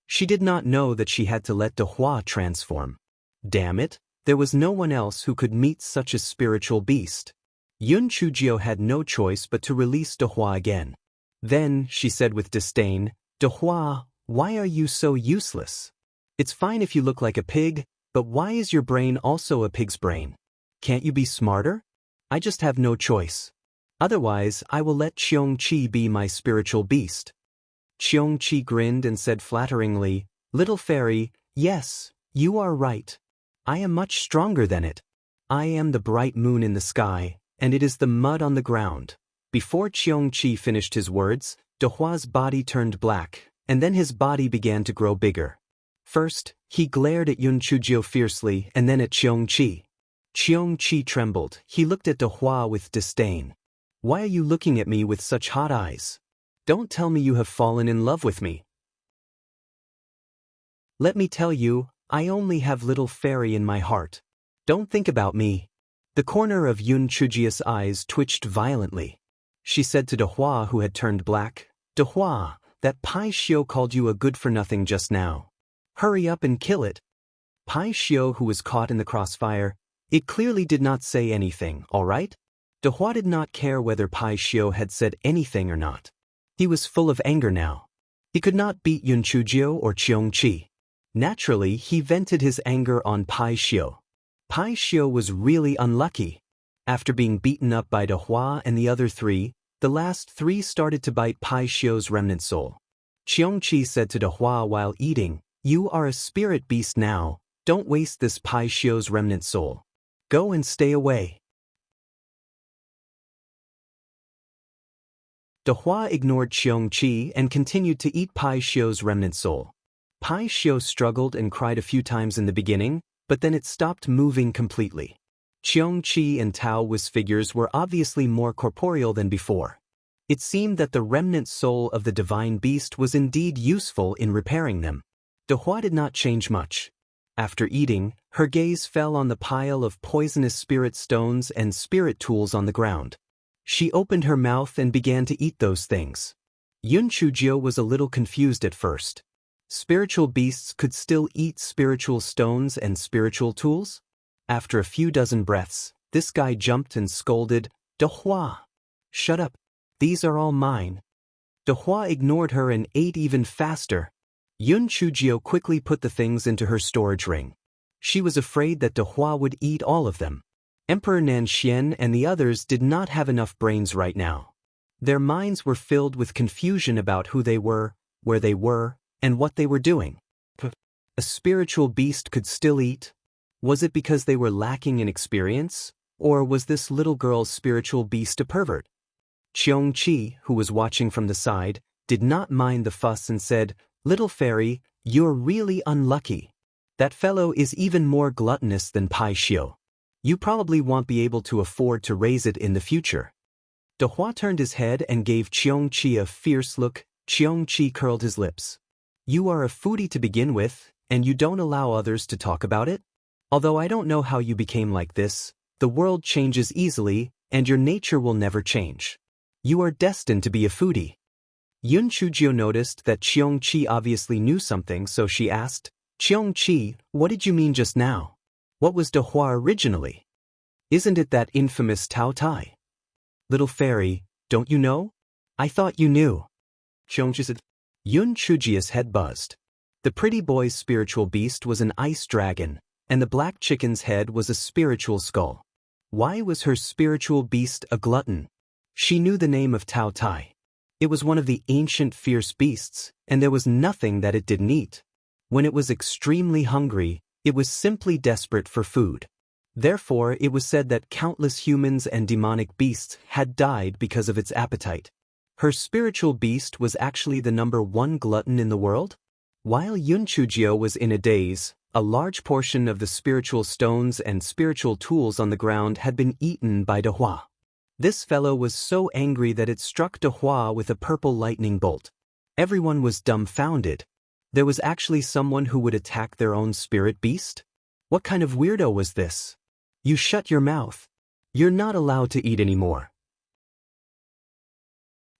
She did not know that she had to let De Hua transform. Damn it, there was no one else who could meet such a spiritual beast. Yun Chujiu had no choice but to release De Hua again. Then, she said with disdain, "De Hua, why are you so useless? It's fine if you look like a pig, but why is your brain also a pig's brain? Can't you be smarter? I just have no choice. Otherwise, I will let Qiong Qi be my spiritual beast." Qiong Qi grinned and said flatteringly, "Little fairy, yes, you are right. I am much stronger than it. I am the bright moon in the sky, and it is the mud on the ground." Before Qiong Qi finished his words, De Hua's body turned black, and then his body began to grow bigger. First, he glared at Yun Chujiu fiercely and then at Qiong Qi. Qiong Qi trembled. He looked at De Hua with disdain. "Why are you looking at me with such hot eyes? Don't tell me you have fallen in love with me. Let me tell you, I only have little fairy in my heart. Don't think about me." The corner of Yun Chujiu's eyes twitched violently. She said to De Hua, who had turned black, "De Hua, that Pai Xiu called you a good-for-nothing just now. Hurry up and kill it." Pai Xiu, who was caught in the crossfire, it clearly did not say anything, all right? De Hua did not care whether Pai Xiu had said anything or not. He was full of anger now. He could not beat Yun Chujiu or Qiong Qi. Naturally, he vented his anger on Pai Xiu. Pai Xiu was really unlucky. After being beaten up by De Hua and the other three, the last three started to bite Pai Xiu's remnant soul. Qiong Qi said to De Hua while eating, "You are a spirit beast now, don't waste this Pai Xiu's remnant soul. Go and stay away." De Hua ignored Qiong Qi and continued to eat Pai Xiu's remnant soul. Pai Xiu struggled and cried a few times in the beginning, but then it stopped moving completely. Qiong Qi and Tao Wu's figures were obviously more corporeal than before. It seemed that the remnant soul of the divine beast was indeed useful in repairing them. De Hua did not change much. After eating, her gaze fell on the pile of poisonous spirit stones and spirit tools on the ground. She opened her mouth and began to eat those things. Yun Chujiu was a little confused at first. Spiritual beasts could still eat spiritual stones and spiritual tools? After a few dozen breaths, this guy jumped and scolded, "De Hua! Shut up! These are all mine." De Hua ignored her and ate even faster. Yun Chujiu quickly put the things into her storage ring. She was afraid that De Hua would eat all of them. Emperor Nanxian and the others did not have enough brains right now. Their minds were filled with confusion about who they were, where they were, and what they were doing. A spiritual beast could still eat? Was it because they were lacking in experience? Or was this little girl's spiritual beast a pervert? Qiong Qi, who was watching from the side, did not mind the fuss and said, "Little fairy, you're really unlucky. That fellow is even more gluttonous than Pai Xiu. You probably won't be able to afford to raise it in the future." De Hua turned his head and gave Qiong Qi a fierce look. Qiong Qi curled his lips. "You are a foodie to begin with, and you don't allow others to talk about it? Although I don't know how you became like this, the world changes easily, and your nature will never change. You are destined to be a foodie." Yun Chujiu noticed that Qiong Qi obviously knew something, so she asked, "Qiong Qi, what did you mean just now? What was De Hua originally? Isn't it that infamous Tao Tai?" "Little fairy, don't you know? I thought you knew." Qiong Qi said. Yun Chujiu's head buzzed. The pretty boy's spiritual beast was an ice dragon, and the black chicken's head was a spiritual skull. Why was her spiritual beast a glutton? She knew the name of Tao Tai. It was one of the ancient fierce beasts, and there was nothing that it didn't eat. When it was extremely hungry, it was simply desperate for food. Therefore, it was said that countless humans and demonic beasts had died because of its appetite. Her spiritual beast was actually the #1 glutton in the world? While Yun Chujiu was in a daze, a large portion of the spiritual stones and spiritual tools on the ground had been eaten by De Hua. This fellow was so angry that it struck De Hua with a purple lightning bolt. Everyone was dumbfounded. There was actually someone who would attack their own spirit beast? What kind of weirdo was this? You shut your mouth. You're not allowed to eat anymore.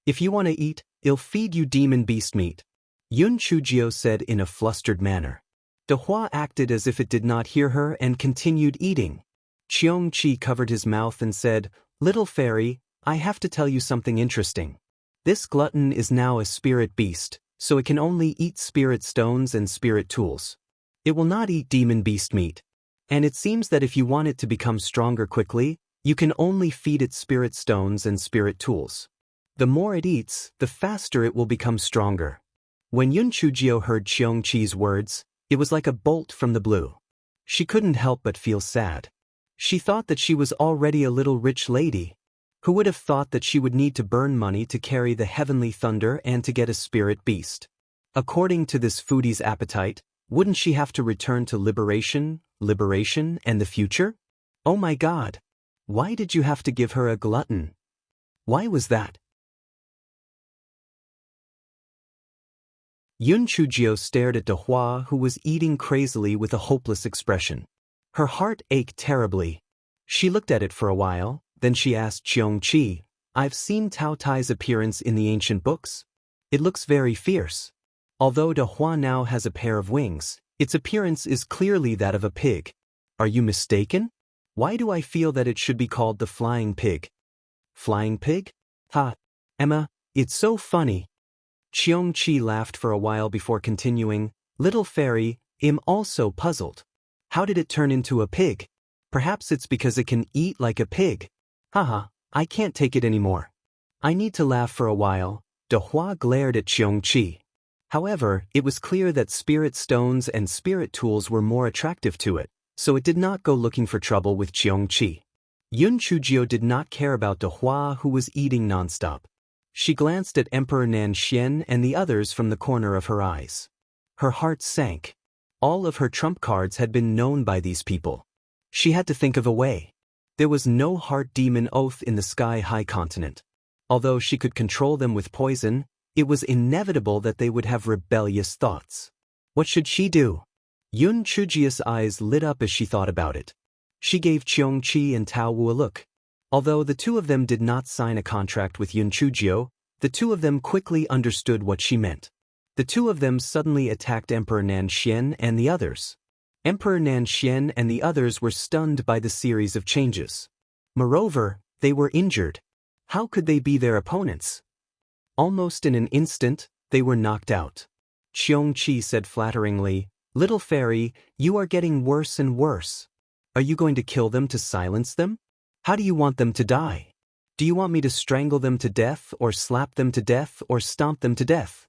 If you want to eat, I'll feed you demon beast meat, Yun Chujio said in a flustered manner. De Hua acted as if it did not hear her and continued eating. Cheong Chi covered his mouth and said, "Little fairy, I have to tell you something interesting. This glutton is now a spirit beast, so it can only eat spirit stones and spirit tools. It will not eat demon beast meat. And it seems that if you want it to become stronger quickly, you can only feed it spirit stones and spirit tools. The more it eats, the faster it will become stronger." When Yun Chujio heard Cheong Chi's words, it was like a bolt from the blue. She couldn't help but feel sad. She thought that she was already a little rich lady. Who would have thought that she would need to burn money to carry the heavenly thunder and to get a spirit beast? According to this foodie's appetite, wouldn't she have to return to liberation, and the future? Oh my God! Why did you have to give her a glutton? Why was that? Yun Chujio stared at De Hua, who was eating crazily with a hopeless expression. Her heart ached terribly. She looked at it for a while, then she asked Cheong Chi, "I've seen Tao Tai's appearance in the ancient books. It looks very fierce. Although De Hua now has a pair of wings, its appearance is clearly that of a pig. Are you mistaken? Why do I feel that it should be called the flying pig?" Flying pig? Ha! Emma, it's so funny. Cheong Chi laughed for a while before continuing, "Little fairy, I'm also puzzled. How did it turn into a pig? Perhaps it's because it can eat like a pig. Haha, I can't take it anymore. I need to laugh for a while." De Hua glared at Cheong Chi. However, it was clear that spirit stones and spirit tools were more attractive to it, so it did not go looking for trouble with Cheong Chi. Yun Chujio did not care about De Hua, who was eating nonstop. She glanced at Emperor Nan Xian and the others from the corner of her eyes. Her heart sank. All of her trump cards had been known by these people. She had to think of a way. There was no heart demon oath in the Sky High Continent. Although she could control them with poison, it was inevitable that they would have rebellious thoughts. What should she do? Yun Chujio's eyes lit up as she thought about it. She gave Cheong Chi and Tao Wu a look. Although the two of them did not sign a contract with Yun Chujio, the two of them quickly understood what she meant. The two of them suddenly attacked Emperor Nan Xian and the others. Emperor Nan Xian and the others were stunned by the series of changes. Moreover, they were injured. How could they be their opponents? Almost in an instant, they were knocked out. Cheong Chi said flatteringly, "Little fairy, you are getting worse and worse. Are you going to kill them to silence them? How do you want them to die? Do you want me to strangle them to death or slap them to death or stomp them to death?"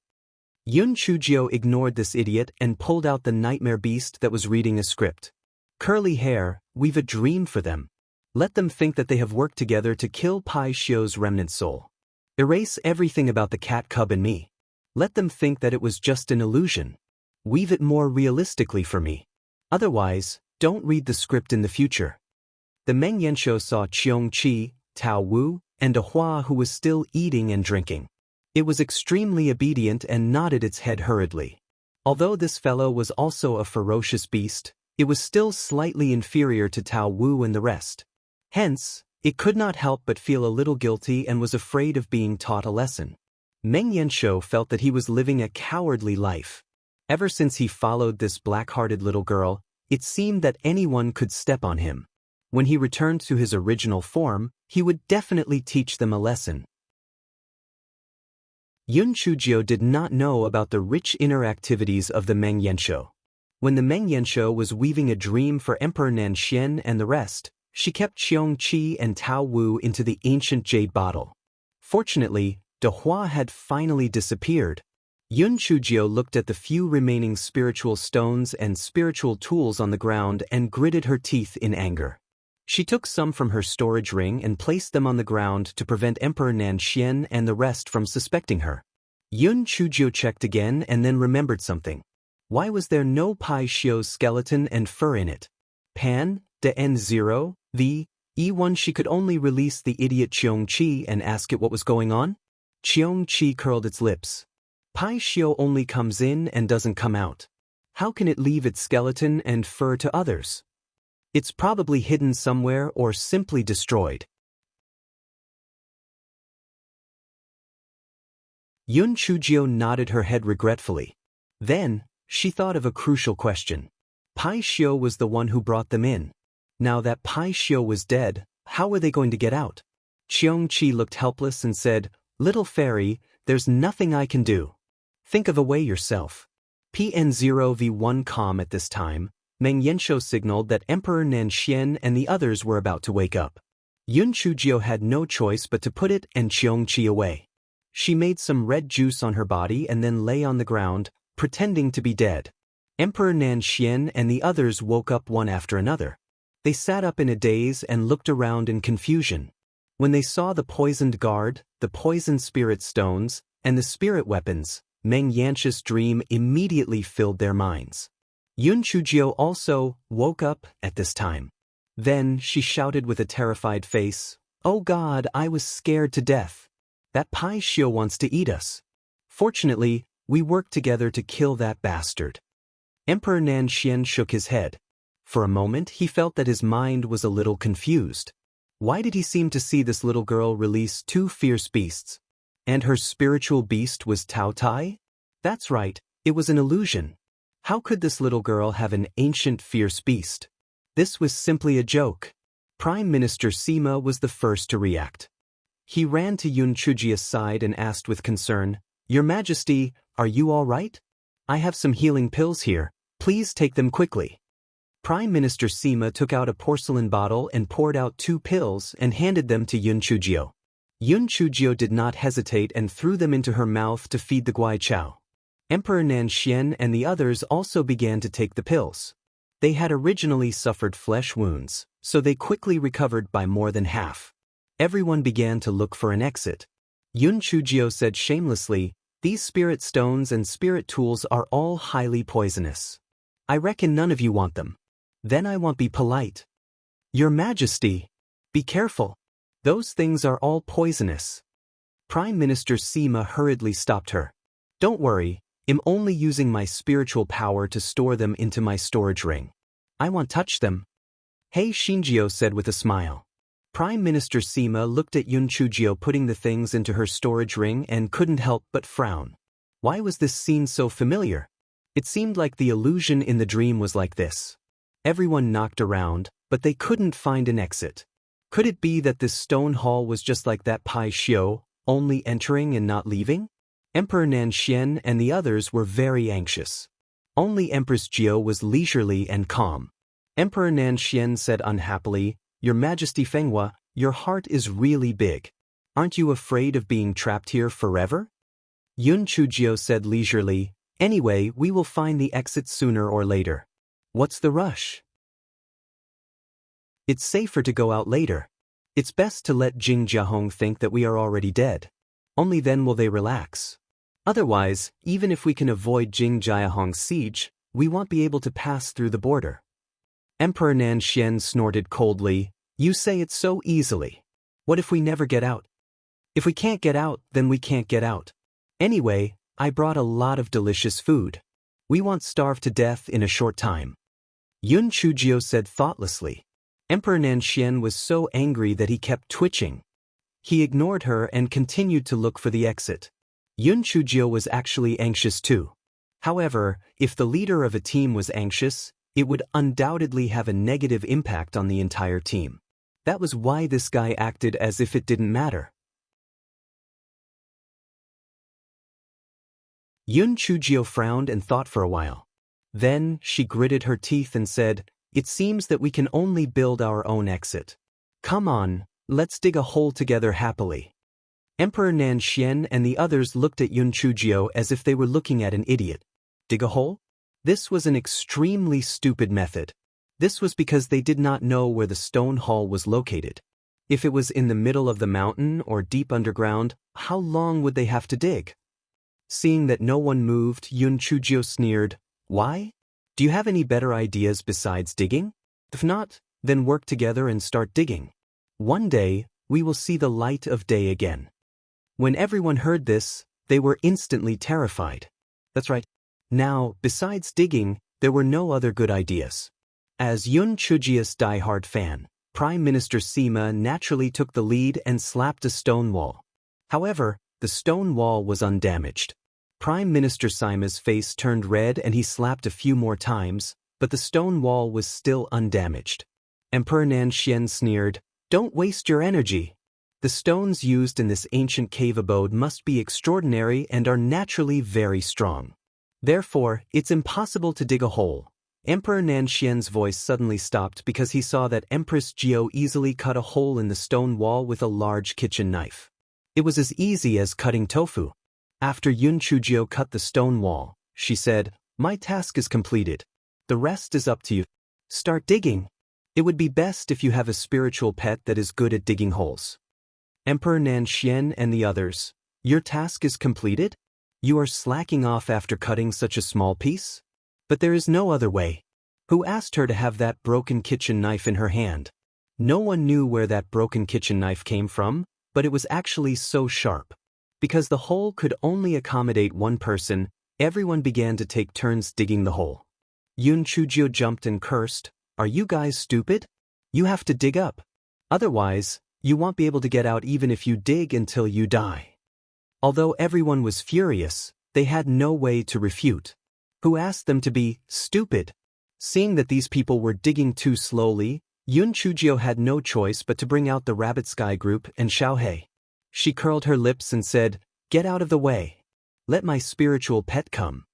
Yun Chujio ignored this idiot and pulled out the nightmare beast that was reading a script. "Curly hair, we've a dream for them. Let them think that they have worked together to kill Pai Shio's remnant soul. Erase everything about the cat cub and me. Let them think that it was just an illusion. Weave it more realistically for me. Otherwise, don't read the script in the future." The Meng Yanshou saw Cheong Chi, Tao Wu, and De Hua, who was still eating and drinking. It was extremely obedient and nodded its head hurriedly. Although this fellow was also a ferocious beast, it was still slightly inferior to Tao Wu and the rest. Hence, it could not help but feel a little guilty and was afraid of being taught a lesson. Meng Yanshou felt that he was living a cowardly life. Ever since he followed this black-hearted little girl, it seemed that anyone could step on him. When he returned to his original form, he would definitely teach them a lesson. Yun Chujio did not know about the rich inner activities of the Meng Yanshou. When the Meng Yanshou was weaving a dream for Emperor Nan Xian and the rest, she kept Cheong Chi and Tao Wu into the ancient jade bottle. Fortunately, De Hua had finally disappeared. Yun Chujio looked at the few remaining spiritual stones and spiritual tools on the ground and gritted her teeth in anger. She took some from her storage ring and placed them on the ground to prevent Emperor Nan Xian and the rest from suspecting her. Yun Chujio checked again and then remembered something. Why was there no Pai Shio's skeleton and fur in it? Pan, de N0, E1 she could only release the idiot Cheong-chi and ask it what was going on? Cheong-chi curled its lips. Pai Xiao only comes in and doesn't come out. How can it leave its skeleton and fur to others? It's probably hidden somewhere or simply destroyed. Yun Chujio nodded her head regretfully. Then, she thought of a crucial question. Pai Xiao was the one who brought them in. Now that Pai Xiao was dead, how were they going to get out? Cheong-chi looked helpless and said, "Little fairy, there's nothing I can do. Think of a way yourself." PN0V1 calm at this time, Meng Yanshou signaled that Emperor Nanxian and the others were about to wake up. Yun Chujio had no choice but to put it and Cheong-chi away. She made some red juice on her body and then lay on the ground, pretending to be dead. Emperor Nanxian and the others woke up one after another. They sat up in a daze and looked around in confusion. When they saw the poisoned guard, the poisoned spirit stones, and the spirit weapons, Meng Yanshou's dream immediately filled their minds. Yun Chujio also woke up at this time. Then she shouted with a terrified face, "Oh God, I was scared to death. That Pai Xiao wants to eat us. Fortunately, we worked together to kill that bastard." Emperor Nanxian shook his head. For a moment he felt that his mind was a little confused. Why did he seem to see this little girl release two fierce beasts? And her spiritual beast was Tao Tai? That's right, it was an illusion. How could this little girl have an ancient fierce beast? This was simply a joke. Prime Minister Sima was the first to react. He ran to Yun Chujio's side and asked with concern, "Your Majesty, are you all right? I have some healing pills here, please take them quickly." Prime Minister Sima took out a porcelain bottle and poured out 2 pills and handed them to Yun Chujio. Yun Chujio did not hesitate and threw them into her mouth to feed the Guai Chao. Emperor Nanxian and the others also began to take the pills. They had originally suffered flesh wounds, so they quickly recovered by more than half. Everyone began to look for an exit. Yun Chujio said shamelessly, "These spirit stones and spirit tools are all highly poisonous. I reckon none of you want them. Then I won't be polite." "Your Majesty, be careful. Those things are all poisonous." Prime Minister Sima hurriedly stopped her. "Don't worry, I'm only using my spiritual power to store them into my storage ring. I won't touch them." Hei Shinjio said with a smile. Prime Minister Sima looked at Yun Chujio putting the things into her storage ring and couldn't help but frown. Why was this scene so familiar? It seemed like the illusion in the dream was like this. Everyone knocked around, but they couldn't find an exit. Could it be that this stone hall was just like that Pai Xiao, only entering and not leaving? Emperor Nanxian and the others were very anxious. Only Empress Jiao was leisurely and calm. Emperor Nanxian said unhappily, "Your Majesty Fenghua, your heart is really big. Aren't you afraid of being trapped here forever?" Yun Chujio said leisurely, "Anyway, we will find the exit sooner or later. What's the rush? It's safer to go out later. It's best to let Jing Jiahong think that we are already dead. Only then will they relax. Otherwise, even if we can avoid Jing Jiahong's siege, we won't be able to pass through the border." Emperor Nanxian snorted coldly, "You say it so easily. What if we never get out? If we can't get out, then we can't get out. Anyway, I brought a lot of delicious food. We won't starve to death in a short time." Yun Chujio said thoughtlessly. Emperor Nanxian was so angry that he kept twitching. He ignored her and continued to look for the exit. Yun Chujio was actually anxious too. However, if the leader of a team was anxious, it would undoubtedly have a negative impact on the entire team. That was why this guy acted as if it didn't matter. Yun Chujio frowned and thought for a while. Then, she gritted her teeth and said, "It seems that we can only build our own exit. Come on, let's dig a hole together happily." Emperor Nanxian and the others looked at Yun Chujio as if they were looking at an idiot. Dig a hole? This was an extremely stupid method. This was because they did not know where the stone hall was located. If it was in the middle of the mountain or deep underground, how long would they have to dig? Seeing that no one moved, Yun Chujio sneered, "Why? Do you have any better ideas besides digging? If not, then work together and start digging." One day, we will see the light of day again. When everyone heard this, they were instantly terrified. That's right. Now, besides digging, there were no other good ideas. As Yoon Chujia's diehard fan, Prime Minister Sima naturally took the lead and slapped a stone wall. However, the stone wall was undamaged. Prime Minister Sima's face turned red and he slapped a few more times, but the stone wall was still undamaged. Emperor Nanxian sneered, "Don't waste your energy. The stones used in this ancient cave abode must be extraordinary and are naturally very strong. Therefore, it's impossible to dig a hole." Emperor Nanxian's voice suddenly stopped because he saw that Empress Jiao easily cut a hole in the stone wall with a large kitchen knife. It was as easy as cutting tofu. After Yun Chujio cut the stone wall, she said, "My task is completed. The rest is up to you. Start digging. It would be best if you have a spiritual pet that is good at digging holes." Emperor Nanxian and the others, "Your task is completed? You are slacking off after cutting such a small piece? But there is no other way. Who asked her to have that broken kitchen knife in her hand?" No one knew where that broken kitchen knife came from, but it was actually so sharp. Because the hole could only accommodate one person, everyone began to take turns digging the hole. Yun Chujio jumped and cursed, "Are you guys stupid? You have to dig up. Otherwise, you won't be able to get out even if you dig until you die." Although everyone was furious, they had no way to refute. Who asked them to be stupid? Seeing that these people were digging too slowly, Yun Chujio had no choice but to bring out the Rabbit Sky Group and Xiaohei. She curled her lips and said, "Get out of the way. Let my spiritual pet come."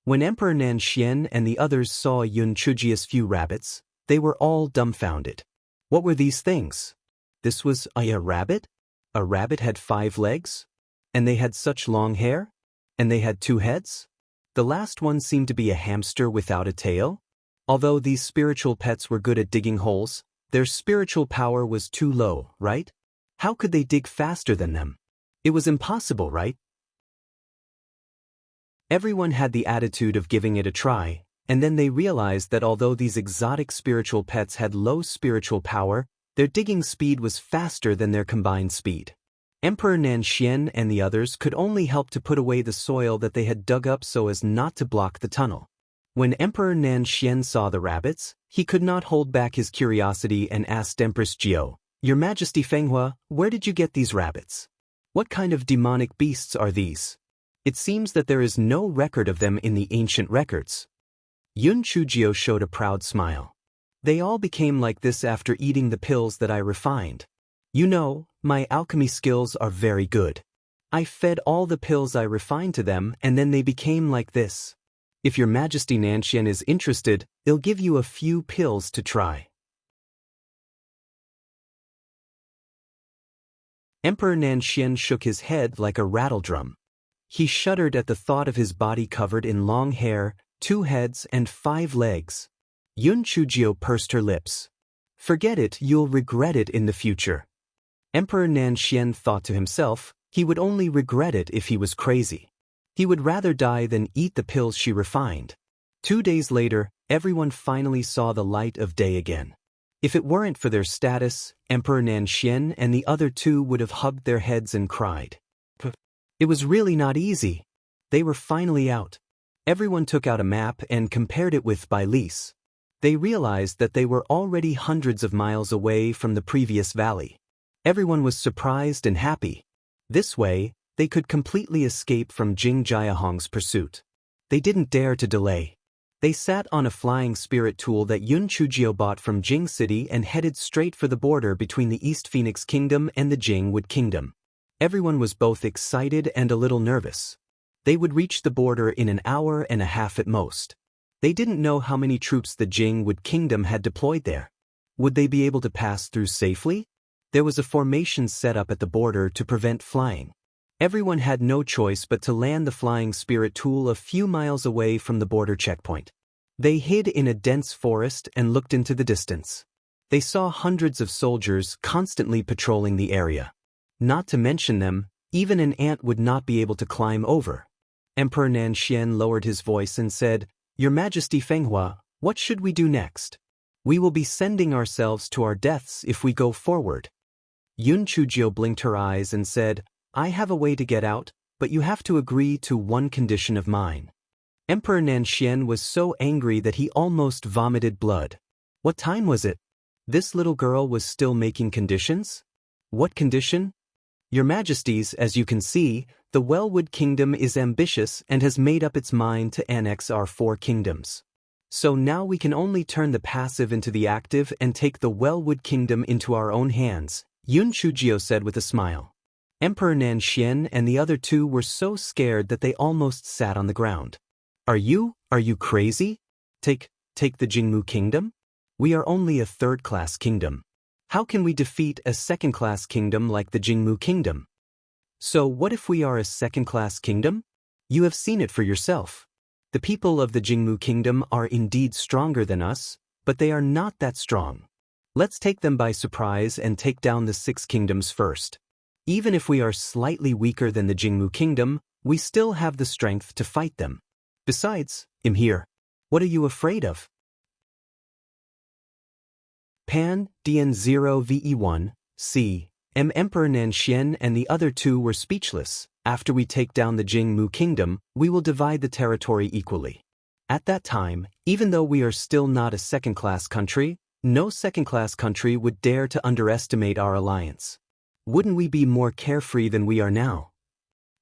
When Emperor Nanxian and the others saw Yun Chujio's few rabbits, they were all dumbfounded. What were these things? This was a rabbit? A rabbit had 5 legs? And they had such long hair? And they had 2 heads? The last one seemed to be a hamster without a tail. Although these spiritual pets were good at digging holes, their spiritual power was too low, right? How could they dig faster than them? It was impossible, right? Everyone had the attitude of giving it a try, and then they realized that although these exotic spiritual pets had low spiritual power, their digging speed was faster than their combined speed. Emperor Nanxian and the others could only help to put away the soil that they had dug up so as not to block the tunnel. When Emperor Nanxian saw the rabbits, he could not hold back his curiosity and asked Empress Jiao, "Your Majesty Fenghua, where did you get these rabbits? What kind of demonic beasts are these? It seems that there is no record of them in the ancient records." Yun Chujio showed a proud smile. "They all became like this after eating the pills that I refined. You know, my alchemy skills are very good. I fed all the pills I refined to them and then they became like this. If your Majesty Nanxian is interested, I'll give you a few pills to try." Emperor Nanxian shook his head like a rattledrum. He shuddered at the thought of his body covered in long hair, 2 heads and 5 legs. Yun Chujio pursed her lips. "Forget it, you'll regret it in the future." Emperor Nanxian thought to himself, he would only regret it if he was crazy. He would rather die than eat the pills she refined. 2 days later, everyone finally saw the light of day again. If it weren't for their status, Emperor Nanxian and the other 2 would have hugged their heads and cried. It was really not easy. They were finally out. Everyone took out a map and compared it with Bailis. They realized that they were already hundreds of miles away from the previous valley. Everyone was surprised and happy. This way, they could completely escape from Jing Jiahong's pursuit. They didn't dare to delay. They sat on a flying spirit tool that Yun Chujio bought from Jing City and headed straight for the border between the East Phoenix Kingdom and the Jingwood Kingdom. Everyone was both excited and a little nervous. They would reach the border in an hour and a half at most. They didn't know how many troops the Jingwood Kingdom had deployed there. Would they be able to pass through safely? There was a formation set up at the border to prevent flying. Everyone had no choice but to land the flying spirit tool a few miles away from the border checkpoint. They hid in a dense forest and looked into the distance. They saw hundreds of soldiers constantly patrolling the area. Not to mention them, even an ant would not be able to climb over. Emperor Nanxian lowered his voice and said, "Your Majesty Fenghua, what should we do next? We will be sending ourselves to our deaths if we go forward." Yun Chujio blinked her eyes and said, I have a way to get out, but you have to agree to one condition of mine. Emperor Nanxian was so angry that he almost vomited blood. What time was it? This little girl was still making conditions? What condition? Your Majesties, as you can see, the Wellwood Kingdom is ambitious and has made up its mind to annex our 4 kingdoms. So now we can only turn the passive into the active and take the Wellwood Kingdom into our own hands, Yun Chujio said with a smile. Emperor Nanxian and the other 2 were so scared that they almost sat on the ground. Are you crazy? Take the Jingmu Kingdom? We are only a 3rd-class kingdom. How can we defeat a 2nd-class kingdom like the Jingmu Kingdom? So what if we are a 2nd-class kingdom? You have seen it for yourself. The people of the Jingmu Kingdom are indeed stronger than us, but they are not that strong. Let's take them by surprise and take down the 6 kingdoms first. Even if we are slightly weaker than the Jingmu Kingdom, we still have the strength to fight them. Besides, I'm here. What are you afraid of? Pan, DN0 VE1, C. M. Emperor Nanxian and the other 2 were speechless. After we take down the Jingmu Kingdom, we will divide the territory equally. At that time, even though we are still not a 2nd-class country, no 2nd-class country would dare to underestimate our alliance. Wouldn't we be more carefree than we are now?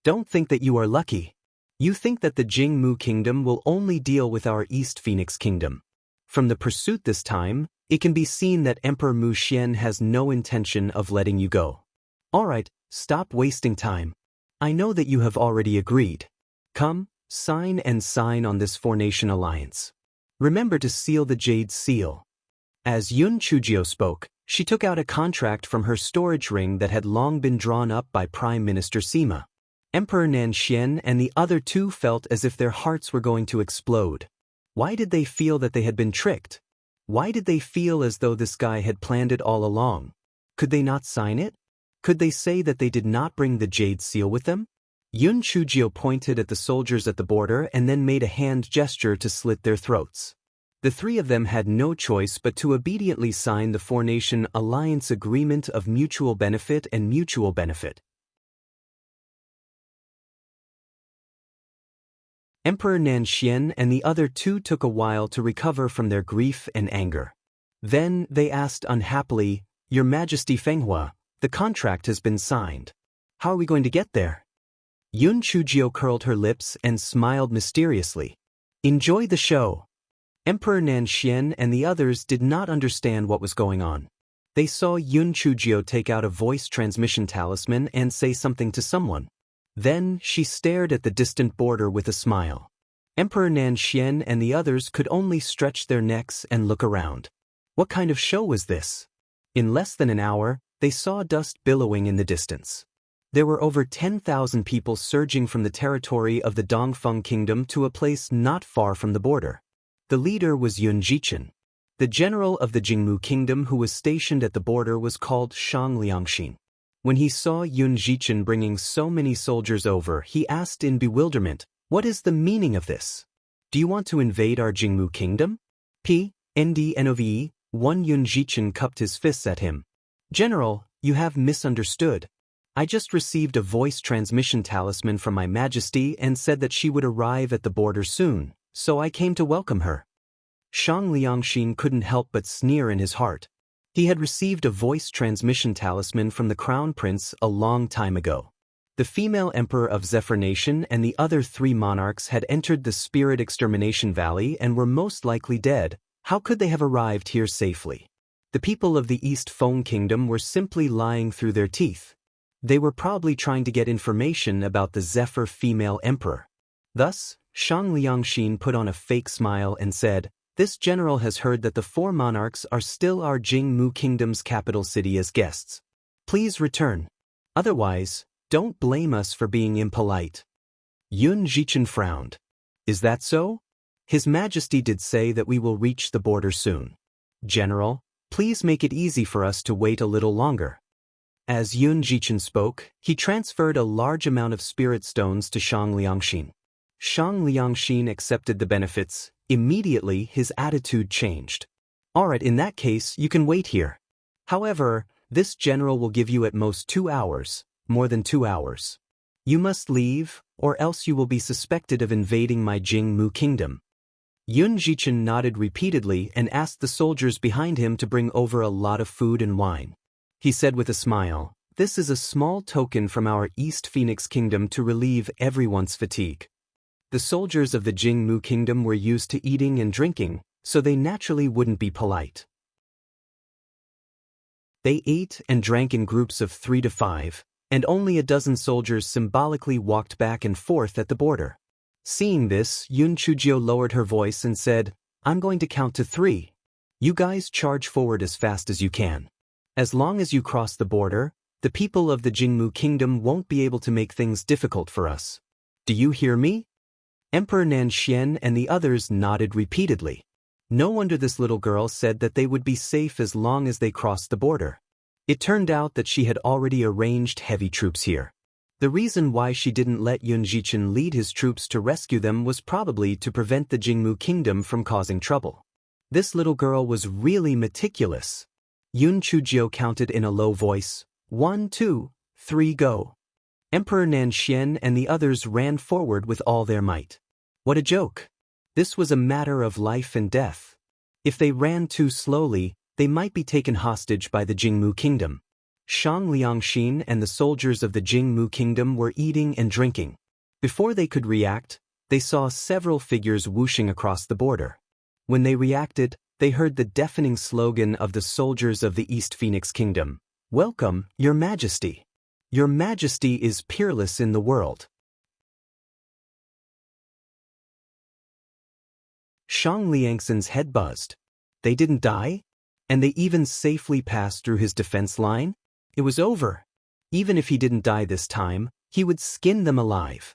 Don't think that you are lucky. You think that the Jingmu Kingdom will only deal with our East Phoenix Kingdom. From the pursuit this time, it can be seen that Emperor Mu Xian has no intention of letting you go. Alright, stop wasting time. I know that you have already agreed. Come, sign on this 4-nation alliance. Remember to seal the Jade Seal. As Yun Chujio spoke, she took out a contract from her storage ring that had long been drawn up by Prime Minister Sima. Emperor Nanxian and the other 2 felt as if their hearts were going to explode. Why did they feel that they had been tricked? Why did they feel as though this guy had planned it all along? Could they not sign it? Could they say that they did not bring the Jade Seal with them? Yun Chujio pointed at the soldiers at the border and then made a hand gesture to slit their throats. The 3 of them had no choice but to obediently sign the 4-nation alliance agreement of mutual benefit and mutual benefit. Emperor Nanxian and the other 2 took a while to recover from their grief and anger. Then they asked unhappily, Your Majesty Fenghua, the contract has been signed. How are we going to get there? Yun Chujio curled her lips and smiled mysteriously. Enjoy the show. Emperor Nanxian and the others did not understand what was going on. They saw Yun Chujio take out a voice transmission talisman and say something to someone. Then she stared at the distant border with a smile. Emperor Nanxian and the others could only stretch their necks and look around. What kind of show was this? In less than an hour, they saw dust billowing in the distance. There were over 10,000 people surging from the territory of the Dongfeng Kingdom to a place not far from the border. The leader was Yun Jichen. The general of the Jingmu Kingdom who was stationed at the border was called Shang Liangxin. When he saw Yun Jichen bringing so many soldiers over, he asked in bewilderment, What is the meaning of this? Do you want to invade our Jingmu Kingdom? NDNOVE, one Yun Jichen cupped his fists at him. General, you have misunderstood. I just received a voice transmission talisman from my Majesty and said that she would arrive at the border soon, so I came to welcome her. Shang Liangxin couldn't help but sneer in his heart. He had received a voice transmission talisman from the Crown Prince a long time ago. The female emperor of Zephyr Nation and the other 3 monarchs had entered the Spirit Extermination Valley and were most likely dead. How could they have arrived here safely? The people of the East Feng Kingdom were simply lying through their teeth. They were probably trying to get information about the Zephyr female emperor. Thus, Shang Liangxin put on a fake smile and said, This general has heard that the 4 monarchs are still our Jingmu Kingdom's capital city as guests. Please return. Otherwise, don't blame us for being impolite. Yun Jichen frowned. Is that so? His Majesty did say that we will reach the border soon. General, please make it easy for us to wait a little longer. As Yun Jichen spoke, he transferred a large amount of spirit stones to Shang Liangxin. Shang Liangxin accepted the benefits. Immediately, his attitude changed. Alright, in that case, you can wait here. However, This general will give you at most 2 hours, more than 2 hours. You must leave, or else you will be suspected of invading my Jingmu kingdom. Yun Jichen nodded repeatedly and asked the soldiers behind him to bring over a lot of food and wine. He said with a smile, "This is a small token from our East Phoenix Kingdom to relieve everyone's fatigue." The soldiers of the Jingmu Kingdom were used to eating and drinking, so they naturally wouldn't be polite. They ate and drank in groups of 3 to 5, and only a dozen soldiers symbolically walked back and forth at the border. Seeing this, Yun Chujio lowered her voice and said, "I'm going to count to 3. You guys charge forward as fast as you can. As long as you cross the border, the people of the Jingmu Kingdom won't be able to make things difficult for us. Do you hear me?" Emperor Nanxian and the others nodded repeatedly. No wonder this little girl said that they would be safe as long as they crossed the border. It turned out that she had already arranged heavy troops here. The reason why she didn't let Yun Jichen lead his troops to rescue them was probably to prevent the Jingmu Kingdom from causing trouble. This little girl was really meticulous. Yun Chujio counted in a low voice, 1, 2, 3, go. Emperor Nanxian and the others ran forward with all their might. What a joke! This was a matter of life and death. If they ran too slowly, they might be taken hostage by the Jingmu Kingdom. Shang Liangxin and the soldiers of the Jingmu Kingdom were eating and drinking. Before they could react, they saw several figures whooshing across the border. When they reacted, they heard the deafening slogan of the soldiers of the East Phoenix Kingdom, "Welcome, Your Majesty. Your Majesty is peerless in the world." Shang Liangxin's head buzzed. They didn't die? And they even safely passed through his defense line? It was over. Even if he didn't die this time, he would skin them alive.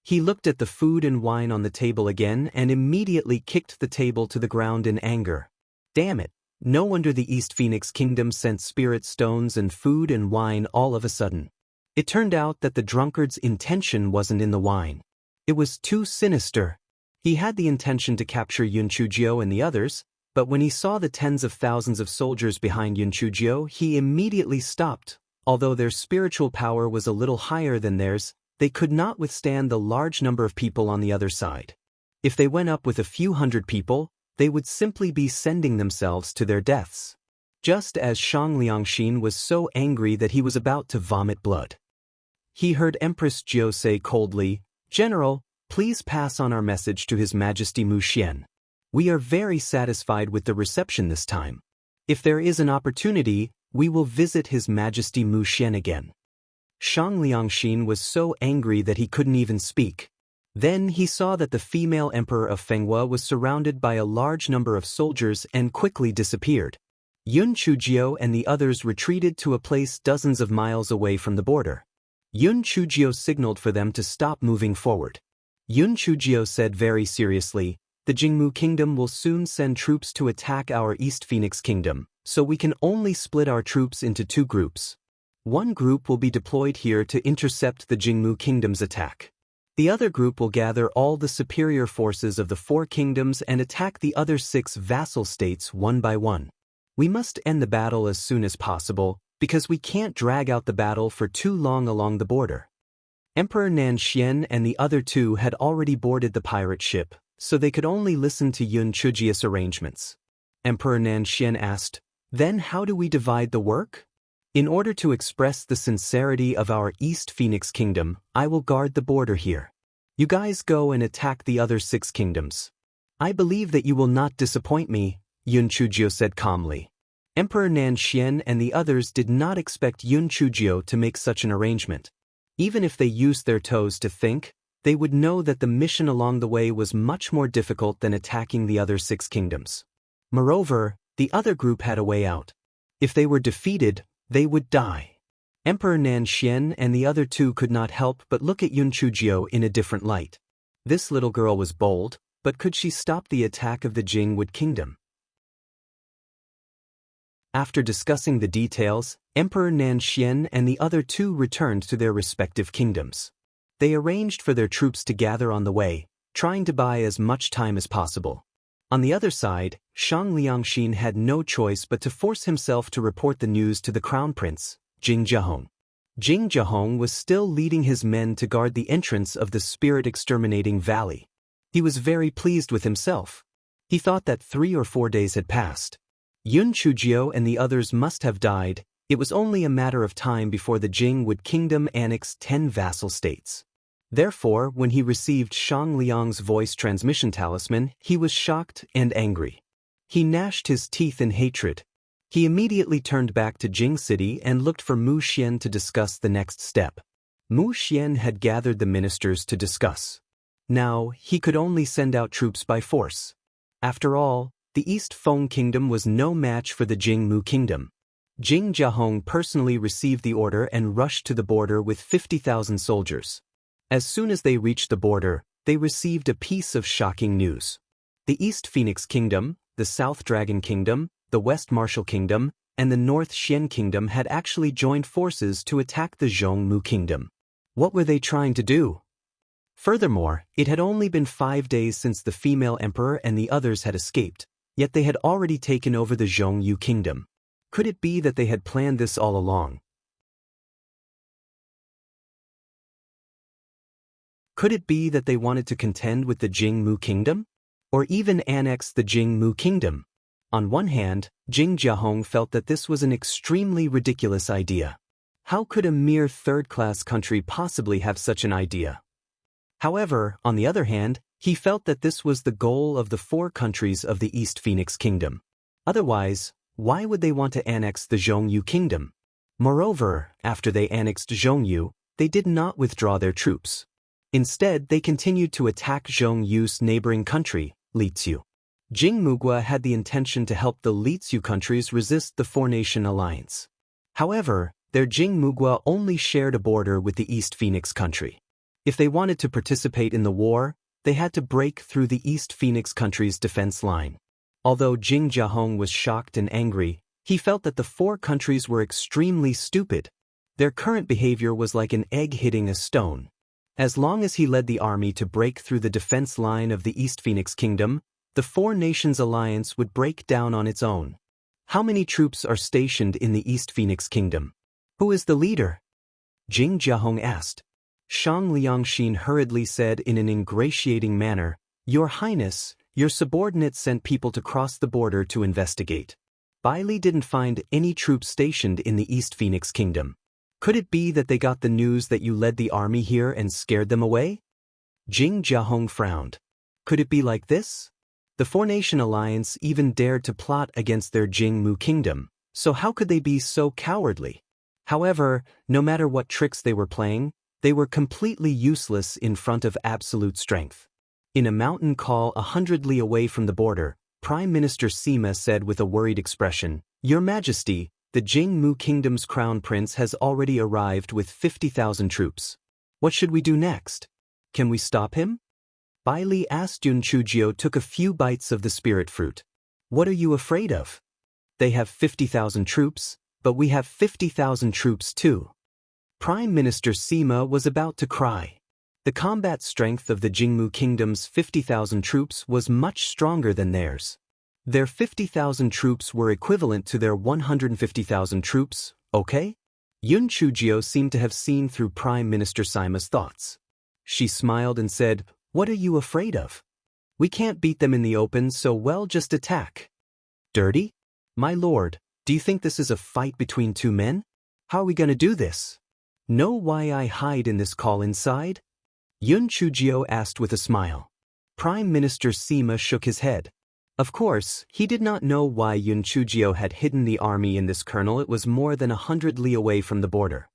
He looked at the food and wine on the table again and immediately kicked the table to the ground in anger. Damn it, no wonder the East Phoenix Kingdom sent spirit stones and food and wine all of a sudden. It turned out that the drunkard's intention wasn't in the wine. It was too sinister. He had the intention to capture Yun Chujio and the others, but when he saw the tens of thousands of soldiers behind Yun Chujio, he immediately stopped. Although their spiritual power was a little higher than theirs, they could not withstand the large number of people on the other side. If they went up with a few hundred people, they would simply be sending themselves to their deaths. Just as Shang Liangxin was so angry that he was about to vomit blood. He heard Empress Jiu say coldly, "General, please pass on our message to His Majesty Mu Xian. We are very satisfied with the reception this time. If there is an opportunity, we will visit His Majesty Mu Xian again." Shang Liangxin was so angry that he couldn't even speak. Then he saw that the female emperor of Fenghua was surrounded by a large number of soldiers and quickly disappeared. Yun Chujio and the others retreated to a place dozens of miles away from the border. Yun Chujio signaled for them to stop moving forward. Yun Chujio said very seriously, "The Jingmu Kingdom will soon send troops to attack our East Phoenix Kingdom, so we can only split our troops into 2 groups. One group will be deployed here to intercept the Jingmu Kingdom's attack. The other group will gather all the superior forces of the 4 kingdoms and attack the other 6 vassal states one by one. We must end the battle as soon as possible, because we can't drag out the battle for too long along the border." Emperor Nanxian and the other 2 had already boarded the pirate ship, so they could only listen to Yun Chujio's arrangements. Emperor Nanxian asked, "Then how do we divide the work? In order to express the sincerity of our East Phoenix Kingdom, I will guard the border here. You guys go and attack the other 6 kingdoms. I believe that you will not disappoint me," Yun Chujio said calmly. Emperor Nanxian and the others did not expect Yun Chujio to make such an arrangement. Even if they used their toes to think, they would know that the mission along the way was much more difficult than attacking the other 6 kingdoms. Moreover, the other group had a way out. If they were defeated, they would die. Emperor Nanxian and the other 2 could not help but look at Yun Chujio in a different light. This little girl was bold, but could she stop the attack of the Jingwood Kingdom? After discussing the details, Emperor Nanxian and the other 2 returned to their respective kingdoms. They arranged for their troops to gather on the way, trying to buy as much time as possible. On the other side, Shang Liangxin had no choice but to force himself to report the news to the crown prince, Jing Jiahong. Jing Jiahong was still leading his men to guard the entrance of the spirit-exterminating valley. He was very pleased with himself. He thought that 3 or 4 days had passed. Yun Chujiu and the others must have died. It was only a matter of time before the Jing would kingdom annex 10 vassal states. Therefore, when he received Shang Liang's voice transmission talisman, he was shocked and angry. He gnashed his teeth in hatred. He immediately turned back to Jing City and looked for Mu Xian to discuss the next step. Mu Xian had gathered the ministers to discuss. Now, he could only send out troops by force. After all, the East Feng Kingdom was no match for the Jing Mu Kingdom. Jing Jiahong personally received the order and rushed to the border with 50,000 soldiers. As soon as they reached the border, they received a piece of shocking news. The East Phoenix Kingdom, the South Dragon Kingdom, the West Martial Kingdom, and the North Xian Kingdom had actually joined forces to attack the Zhongmu Kingdom. What were they trying to do? Furthermore, it had only been 5 days since the female emperor and the others had escaped, yet they had already taken over the Zhongyu Kingdom. Could it be that they had planned this all along? Could it be that they wanted to contend with the Jing-Mu Kingdom? Or even annex the Jing-Mu Kingdom? On one hand, Jing Jiahong felt that this was an extremely ridiculous idea. How could a mere third-class country possibly have such an idea? However, on the other hand, he felt that this was the goal of the 4 countries of the East Phoenix Kingdom. Otherwise, why would they want to annex the Zhongyu Kingdom? Moreover, after they annexed Zhongyu, they did not withdraw their troops. Instead, they continued to attack Zhongyu's neighboring country, Liziu. Jing Mugua had the intention to help the Liziu countries resist the 4-nation alliance. However, their Jing Mugua only shared a border with the East Phoenix country. If they wanted to participate in the war, they had to break through the East Phoenix country's defense line. Although Jing Jiahong was shocked and angry, he felt that the 4 countries were extremely stupid. Their current behavior was like an egg hitting a stone. As long as he led the army to break through the defense line of the East Phoenix Kingdom, the 4 nations alliance would break down on its own. How many troops are stationed in the East Phoenix Kingdom? Who is the leader? Jing Jiahong asked. Shang Liangxin hurriedly said in an ingratiating manner, "Your Highness, your subordinates sent people to cross the border to investigate. Bailey didn't find any troops stationed in the East Phoenix Kingdom. Could it be that they got the news that you led the army here and scared them away?" Jing Jiahong frowned. Could it be like this? The 4-nation alliance even dared to plot against their Jing-Mu Kingdom, so how could they be so cowardly? However, no matter what tricks they were playing, they were completely useless in front of absolute strength. In a mountain call 100 li away from the border, Prime Minister Sima said with a worried expression, "Your Majesty, the Jing-Mu Kingdom's crown prince has already arrived with 50,000 troops. What should we do next? Can we stop him?" Bailey asked. Yun Chujiu took a few bites of the spirit fruit. "What are you afraid of? They have 50,000 troops, but we have 50,000 troops too." Prime Minister Sima was about to cry. The combat strength of the Jing-Mu Kingdom's 50,000 troops was much stronger than theirs. Their 50,000 troops were equivalent to their 150,000 troops, okay? Yun Chujiu seemed to have seen through Prime Minister Sima's thoughts. She smiled and said, "What are you afraid of? We can't beat them in the open, so we'll just attack." "Dirty? My lord, do you think this is a fight between 2 men? How are we going to do this? Know why I hide in this call inside?" Yun Chujiu asked with a smile. Prime Minister Sima shook his head. Of course, he did not know why Yun Chujiu had hidden the army in this kernel. It was more than 100 li away from the border.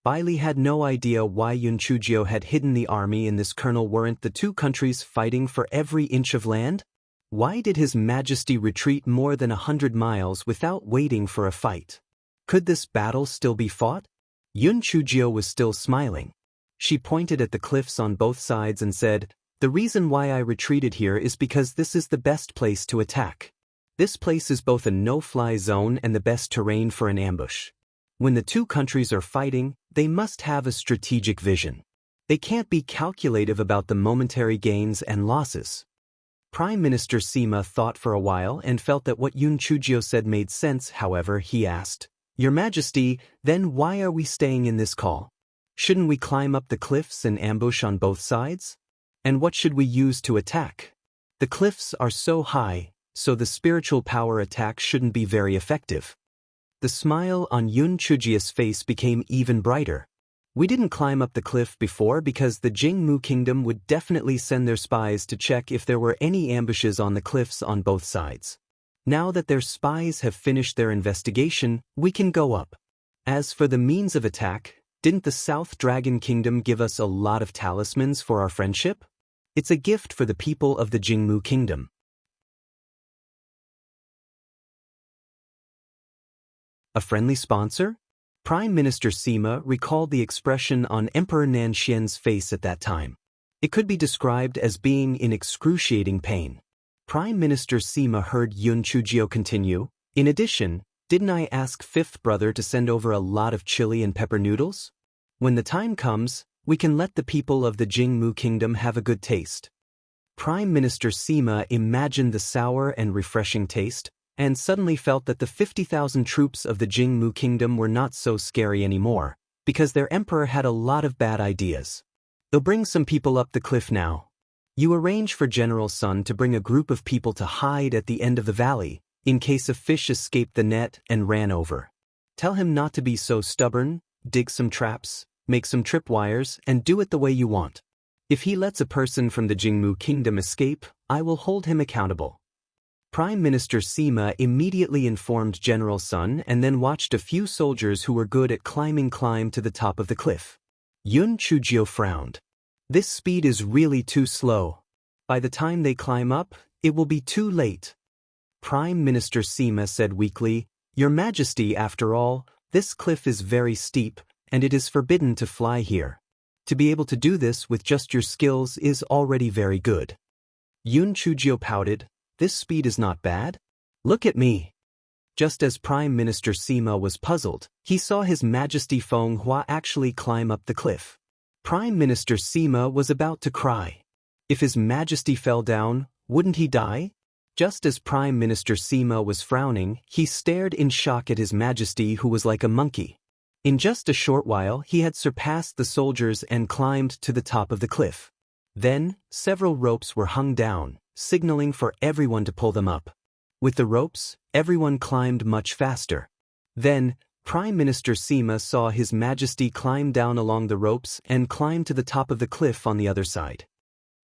Bailey had no idea why Yun Chujiu had hidden the army in this kernel. Weren't the 2 countries fighting for every inch of land? Why did His Majesty retreat more than 100 miles without waiting for a fight? Could this battle still be fought? Yun Chujiu was still smiling. She pointed at the cliffs on both sides and said, "The reason why I retreated here is because this is the best place to attack. This place is both a no-fly zone and the best terrain for an ambush. When the 2 countries are fighting, they must have a strategic vision. They can't be calculative about the momentary gains and losses. Prime Minister Sima thought for a while and felt that what Yun Chujio said made sense. However, he asked, "Your Majesty, then why are we staying in this call? Shouldn't we climb up the cliffs and ambush on both sides? And what should we use to attack? The cliffs are so high, so the spiritual power attack shouldn't be very effective." The smile on Yun Chujio's face became even brighter. "We didn't climb up the cliff before because the Jingmu Kingdom would definitely send their spies to check if there were any ambushes on the cliffs on both sides. Now that their spies have finished their investigation, we can go up. As for the means of attack, didn't the South Dragon Kingdom give us a lot of talismans for our friendship? It's a gift for the people of the Jingmu Kingdom." A friendly sponsor? Prime Minister Sima recalled the expression on Emperor Nanxian's face at that time. It could be described as being in excruciating pain. Prime Minister Sima heard Yun Chujio continue, "In addition, didn't I ask Fifth Brother to send over a lot of chili and pepper noodles? When the time comes, we can let the people of the Jingmu Kingdom have a good taste." Prime Minister Sima imagined the sour and refreshing taste, and suddenly felt that the 50,000 troops of the Jingmu Kingdom were not so scary anymore, because their emperor had a lot of bad ideas. "They'll bring some people up the cliff now. You arrange for General Sun to bring a group of people to hide at the end of the valley, in case a fish escaped the net and ran over. Tell him not to be so stubborn, dig some traps, make some tripwires, and do it the way you want. If he lets a person from the Jingmu Kingdom escape, I will hold him accountable." Prime Minister Sima immediately informed General Sun and then watched a few soldiers who were good at climb to the top of the cliff. Yun Chujio frowned. "This speed is really too slow. By the time they climb up, it will be too late." Prime Minister Sima said weakly, "Your Majesty, after all, this cliff is very steep, and it is forbidden to fly here. To be able to do this with just your skills is already very good." Yun Chujio pouted, "This speed is not bad? Look at me." Just as Prime Minister Sima was puzzled, he saw His Majesty Feng Hua actually climb up the cliff. Prime Minister Sima was about to cry. If His Majesty fell down, wouldn't he die? Just as Prime Minister Sima was frowning, he stared in shock at His Majesty, who was like a monkey. In just a short while he had surpassed the soldiers and climbed to the top of the cliff. Then, several ropes were hung down, signaling for everyone to pull them up. With the ropes, everyone climbed much faster. Then, Prime Minister Sima saw His Majesty climb down along the ropes and climb to the top of the cliff on the other side.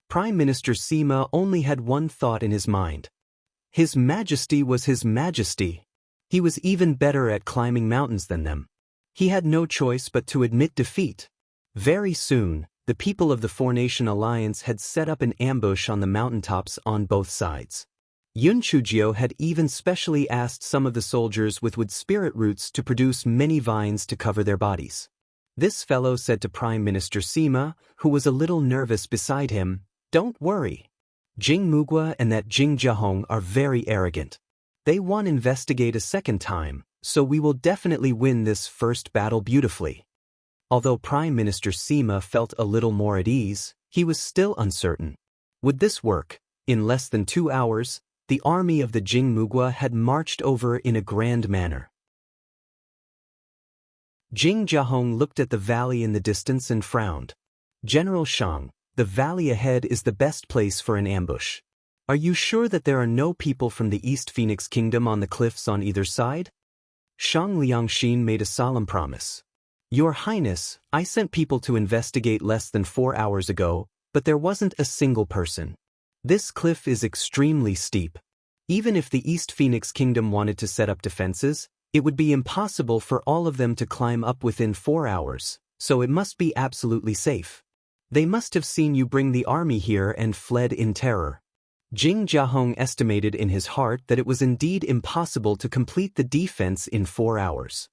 Prime Minister Sima only had one thought in his mind. His Majesty was His Majesty. He was even better at climbing mountains than them. He had no choice but to admit defeat. Very soon, the people of the Four-Nation Alliance had set up an ambush on the mountaintops on both sides. Yun Chujio had even specially asked some of the soldiers with wood spirit roots to produce many vines to cover their bodies. This fellow said to Prime Minister Sima, who was a little nervous beside him, "Don't worry. Jing Mugwa and that Jing Jiahong are very arrogant. They won't investigate a second time, so we will definitely win this first battle beautifully." Although Prime Minister Sima felt a little more at ease, he was still uncertain. Would this work? In less than 2 hours, the army of the Jing Mugwa had marched over in a grand manner. Jing Jiahong looked at the valley in the distance and frowned. "General Shang, the valley ahead is the best place for an ambush. Are you sure that there are no people from the East Phoenix Kingdom on the cliffs on either side?" Shang Liangxin made a solemn promise. "Your Highness, I sent people to investigate less than 4 hours ago, but there wasn't a single person. This cliff is extremely steep. Even if the East Phoenix Kingdom wanted to set up defenses, it would be impossible for all of them to climb up within 4 hours, so it must be absolutely safe. They must have seen you bring the army here and fled in terror." Jing Jiahong estimated in his heart that it was indeed impossible to complete the defense in 4 hours.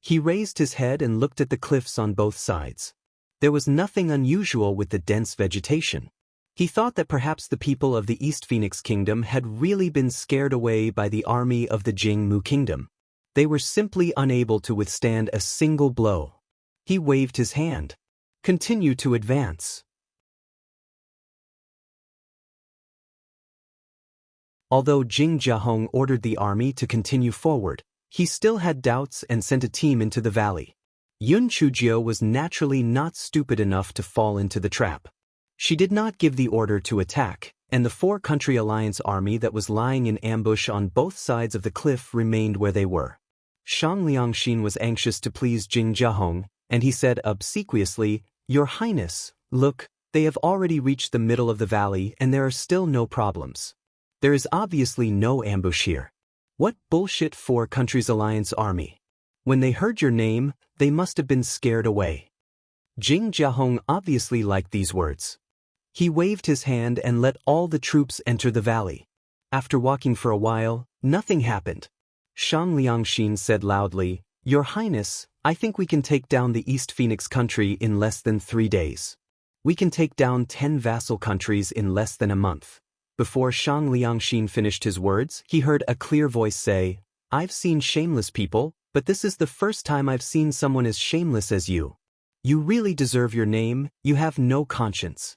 He raised his head and looked at the cliffs on both sides. There was nothing unusual with the dense vegetation. He thought that perhaps the people of the East Phoenix Kingdom had really been scared away by the army of the Jingmu Kingdom. They were simply unable to withstand a single blow. He waved his hand. Continue to advance. Although Jing Jiahong ordered the army to continue forward, he still had doubts and sent a team into the valley. Yun Chujio was naturally not stupid enough to fall into the trap. She did not give the order to attack, and the four-country alliance army that was lying in ambush on both sides of the cliff remained where they were. Shang Liangxin was anxious to please Jing Jiahong, and he said obsequiously, "Your Highness, look, they have already reached the middle of the valley and there are still no problems. There is obviously no ambush here. What bullshit four countries alliance army? When they heard your name, they must have been scared away." Jing Jiahong obviously liked these words. He waved his hand and let all the troops enter the valley. After walking for a while, nothing happened. Shang Liangxin said loudly, "Your Highness, I think we can take down the East Phoenix country in less than 3 days. We can take down 10 vassal countries in less than a month." Before Shang Liangxin finished his words, he heard a clear voice say, "I've seen shameless people, but this is the first time I've seen someone as shameless as you. You really deserve your name, you have no conscience."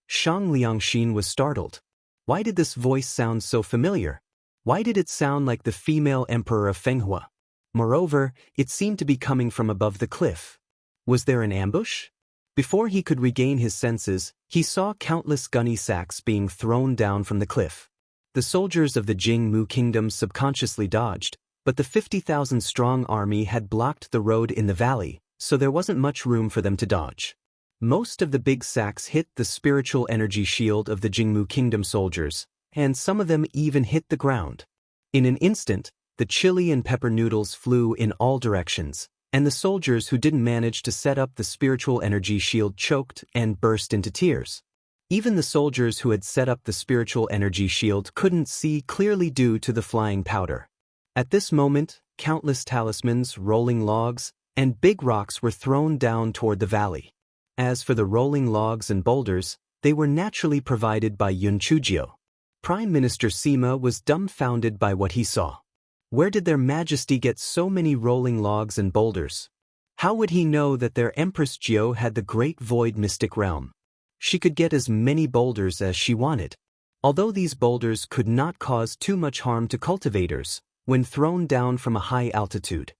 Shang Liangxin was startled. Why did this voice sound so familiar? Why did it sound like the female emperor of Fenghua? Moreover, it seemed to be coming from above the cliff. Was there an ambush? Before he could regain his senses, he saw countless gunny sacks being thrown down from the cliff. The soldiers of the Jing Mu kingdom subconsciously dodged, but the 50,000-strong army had blocked the road in the valley, so there wasn't much room for them to dodge. Most of the big sacks hit the spiritual energy shield of the Jingmu Kingdom soldiers, and some of them even hit the ground. In an instant, the chili and pepper noodles flew in all directions, and the soldiers who didn't manage to set up the spiritual energy shield choked and burst into tears. Even the soldiers who had set up the spiritual energy shield couldn't see clearly due to the flying powder. At this moment, countless talismans, rolling logs, and big rocks were thrown down toward the valley. As for the rolling logs and boulders, they were naturally provided by Yun Chujio. Prime Minister Sima was dumbfounded by what he saw. Where did their majesty get so many rolling logs and boulders? How would he know that their Empress Jiao had the great void mystic realm? She could get as many boulders as she wanted. Although these boulders could not cause too much harm to cultivators when thrown down from a high altitude,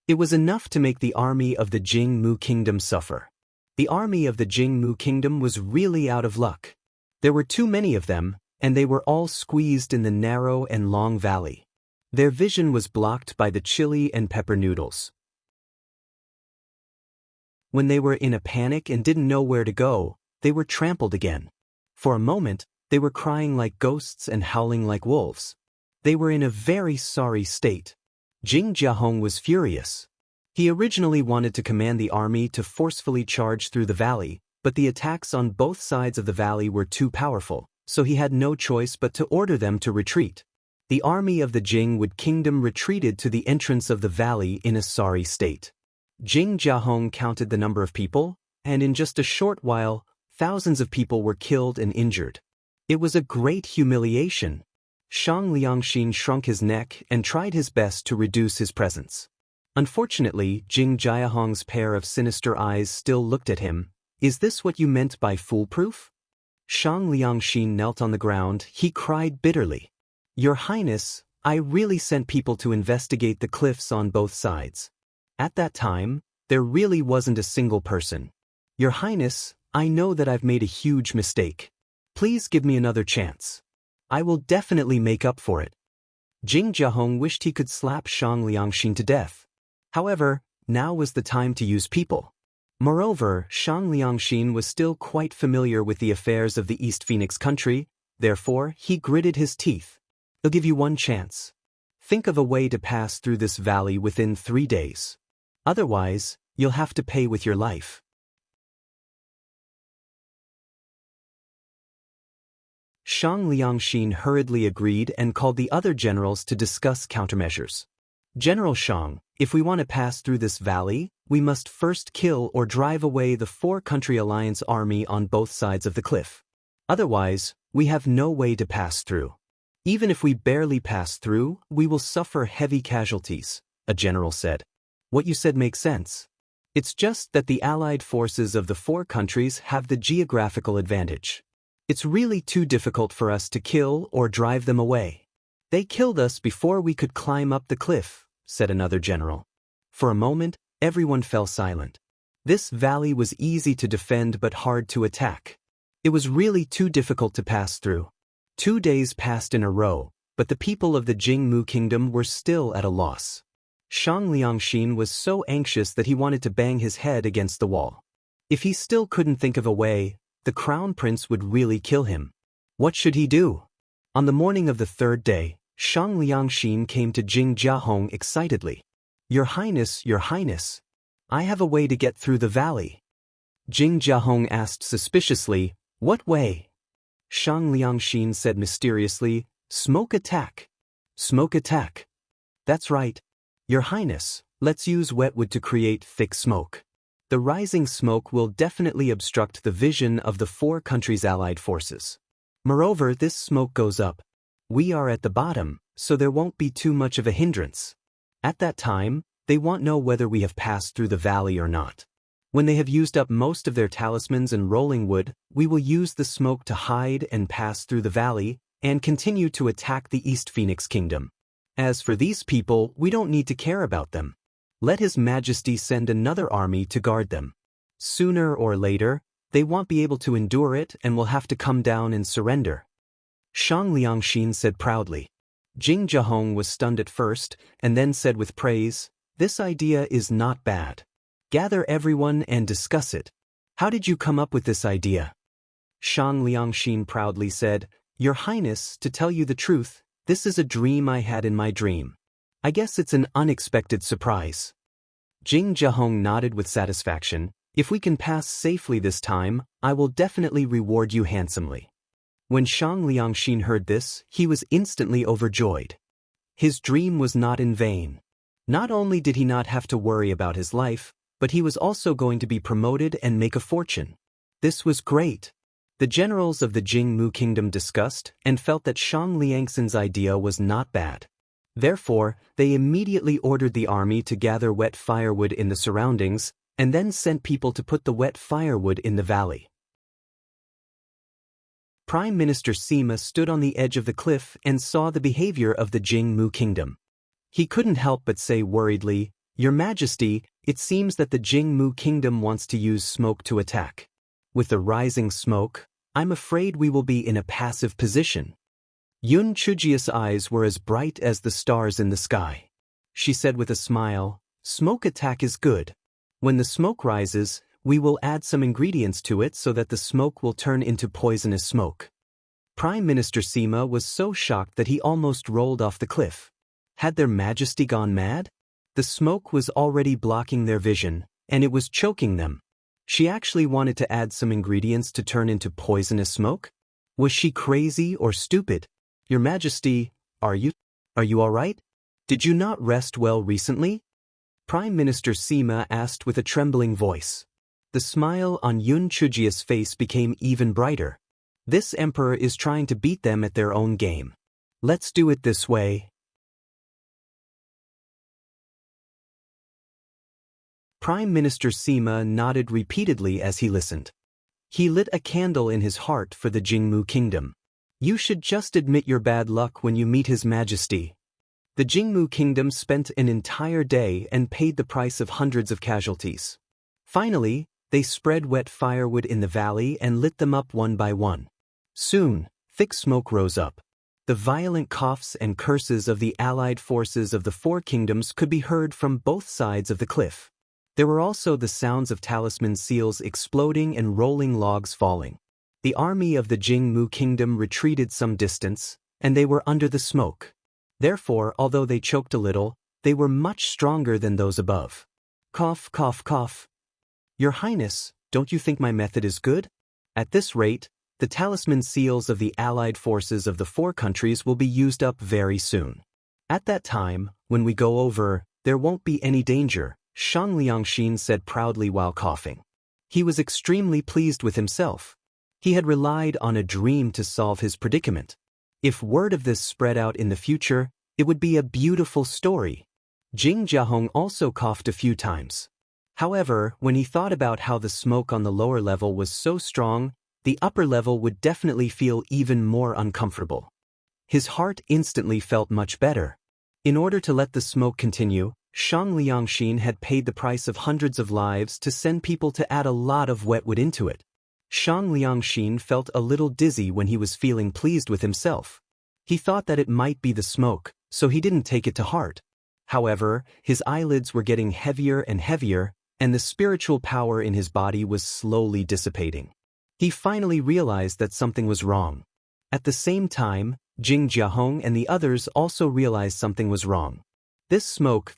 it was enough to make the army of the Jing Mu kingdom suffer. The army of the Jing Mu kingdom was really out of luck. There were too many of them, and they were all squeezed in the narrow and long valley. Their vision was blocked by the chili and pepper noodles. When they were in a panic and didn't know where to go, they were trampled again. For a moment, they were crying like ghosts and howling like wolves. They were in a very sorry state. Jing Jiahong was furious. He originally wanted to command the army to forcefully charge through the valley, but the attacks on both sides of the valley were too powerful, so he had no choice but to order them to retreat. The army of the Jingwood kingdom retreated to the entrance of the valley in a sorry state. Jing Jiahong counted the number of people, and in just a short while, thousands of people were killed and injured. It was a great humiliation. Shang Liangxin shrunk his neck and tried his best to reduce his presence. Unfortunately, Jing Jiahong's pair of sinister eyes still looked at him. "Is this what you meant by foolproof?" Shang Liangxin knelt on the ground. He cried bitterly. "Your Highness, I really sent people to investigate the cliffs on both sides. At that time, there really wasn't a single person. Your Highness, I know that I've made a huge mistake. Please give me another chance. I will definitely make up for it." Jing Jiahong wished he could slap Shang Liangxin to death. However, now was the time to use people. Moreover, Shang Liangxin was still quite familiar with the affairs of the East Phoenix country, therefore he gritted his teeth. "I'll give you one chance. Think of a way to pass through this valley within 3 days. Otherwise, you'll have to pay with your life." Shang Liangxin hurriedly agreed and called the other generals to discuss countermeasures. "General Shang, if we want to pass through this valley, we must first kill or drive away the four-country alliance army on both sides of the cliff. Otherwise, we have no way to pass through. Even if we barely pass through, we will suffer heavy casualties," a general said. "What you said makes sense. It's just that the allied forces of the four countries have the geographical advantage. It's really too difficult for us to kill or drive them away. They killed us before we could climb up the cliff, said another general. For a moment, everyone fell silent. This valley was easy to defend but hard to attack. It was really too difficult to pass through. 2 days passed in a row, but the people of the Jingmu kingdom were still at a loss. Shang Liangxin was so anxious that he wanted to bang his head against the wall. If he still couldn't think of a way, the crown prince would really kill him. What should he do? On the morning of the 3rd day, Shang Liangxin came to Jing Jiahong excitedly. Your Highness, I have a way to get through the valley. Jing Jiahong asked suspiciously, what way? Shang Liangxin said mysteriously, smoke attack. Smoke attack. That's right. Your Highness, let's use wet wood to create thick smoke. The rising smoke will definitely obstruct the vision of the four countries' allied forces. Moreover, this smoke goes up. We are at the bottom, so there won't be too much of a hindrance. At that time, they won't know whether we have passed through the valley or not. When they have used up most of their talismans and rolling wood, we will use the smoke to hide and pass through the valley, and continue to attack the East Phoenix Kingdom. As for these people, we don't need to care about them. Let His Majesty send another army to guard them. Sooner or later, they won't be able to endure it and will have to come down and surrender. Shang Liangxin said proudly. Jing Jiahong was stunned at first, and then said with praise, this idea is not bad. Gather everyone and discuss it. How did you come up with this idea? Shang Liangxin proudly said, Your Highness, to tell you the truth, this is a dream I had in my dream. I guess it's an unexpected surprise. Jing Jiahong nodded with satisfaction. If we can pass safely this time, I will definitely reward you handsomely. When Shang Liangxin heard this, he was instantly overjoyed. His dream was not in vain. Not only did he not have to worry about his life, but he was also going to be promoted and make a fortune. This was great. The generals of the Jingmu kingdom discussed and felt that Shang Liangxin's idea was not bad. Therefore, they immediately ordered the army to gather wet firewood in the surroundings, and then sent people to put the wet firewood in the valley. Prime Minister Sima stood on the edge of the cliff and saw the behavior of the Jingmu kingdom. He couldn't help but say worriedly, Your Majesty, it seems that the Jingmu kingdom wants to use smoke to attack. With the rising smoke, I'm afraid we will be in a passive position. Yun Chujia's eyes were as bright as the stars in the sky. She said with a smile, Smoke attack is good. When the smoke rises, we will add some ingredients to it so that the smoke will turn into poisonous smoke. Prime Minister Sima was so shocked that he almost rolled off the cliff. Had their Majesty gone mad? The smoke was already blocking their vision, and it was choking them. She actually wanted to add some ingredients to turn into poisonous smoke? Was she crazy or stupid? Your Majesty, are you all right? Did you not rest well recently? Prime Minister Sima asked with a trembling voice. The smile on Yun Chujia's face became even brighter. This emperor is trying to beat them at their own game. Let's do it this way. Prime Minister Sima nodded repeatedly as he listened. He lit a candle in his heart for the Jingmu kingdom. You should just admit your bad luck when you meet His Majesty. The Jingmu kingdom spent an entire day and paid the price of hundreds of casualties. Finally, they spread wet firewood in the valley and lit them up one by one. Soon, thick smoke rose up. The violent coughs and curses of the allied forces of the four kingdoms could be heard from both sides of the cliff. There were also the sounds of talisman seals exploding and rolling logs falling. The army of the Jingmu kingdom retreated some distance, and they were under the smoke. Therefore, although they choked a little, they were much stronger than those above. Cough, cough, cough. Your Highness, don't you think my method is good? At this rate, the talisman seals of the allied forces of the four countries will be used up very soon. At that time, when we go over, there won't be any danger, Shang Liangxin said proudly while coughing. He was extremely pleased with himself. He had relied on a dream to solve his predicament. If word of this spread out in the future, it would be a beautiful story. Jing Jiahong also coughed a few times. However, when he thought about how the smoke on the lower level was so strong, the upper level would definitely feel even more uncomfortable. His heart instantly felt much better. In order to let the smoke continue, Shang Liangxin had paid the price of hundreds of lives to send people to add a lot of wet wood into it. Shang Liangxin felt a little dizzy when he was feeling pleased with himself. He thought that it might be the smoke, so he didn't take it to heart. However, his eyelids were getting heavier and heavier, and the spiritual power in his body was slowly dissipating. He finally realized that something was wrong. At the same time, Jing Jiahong and the others also realized something was wrong. This smoke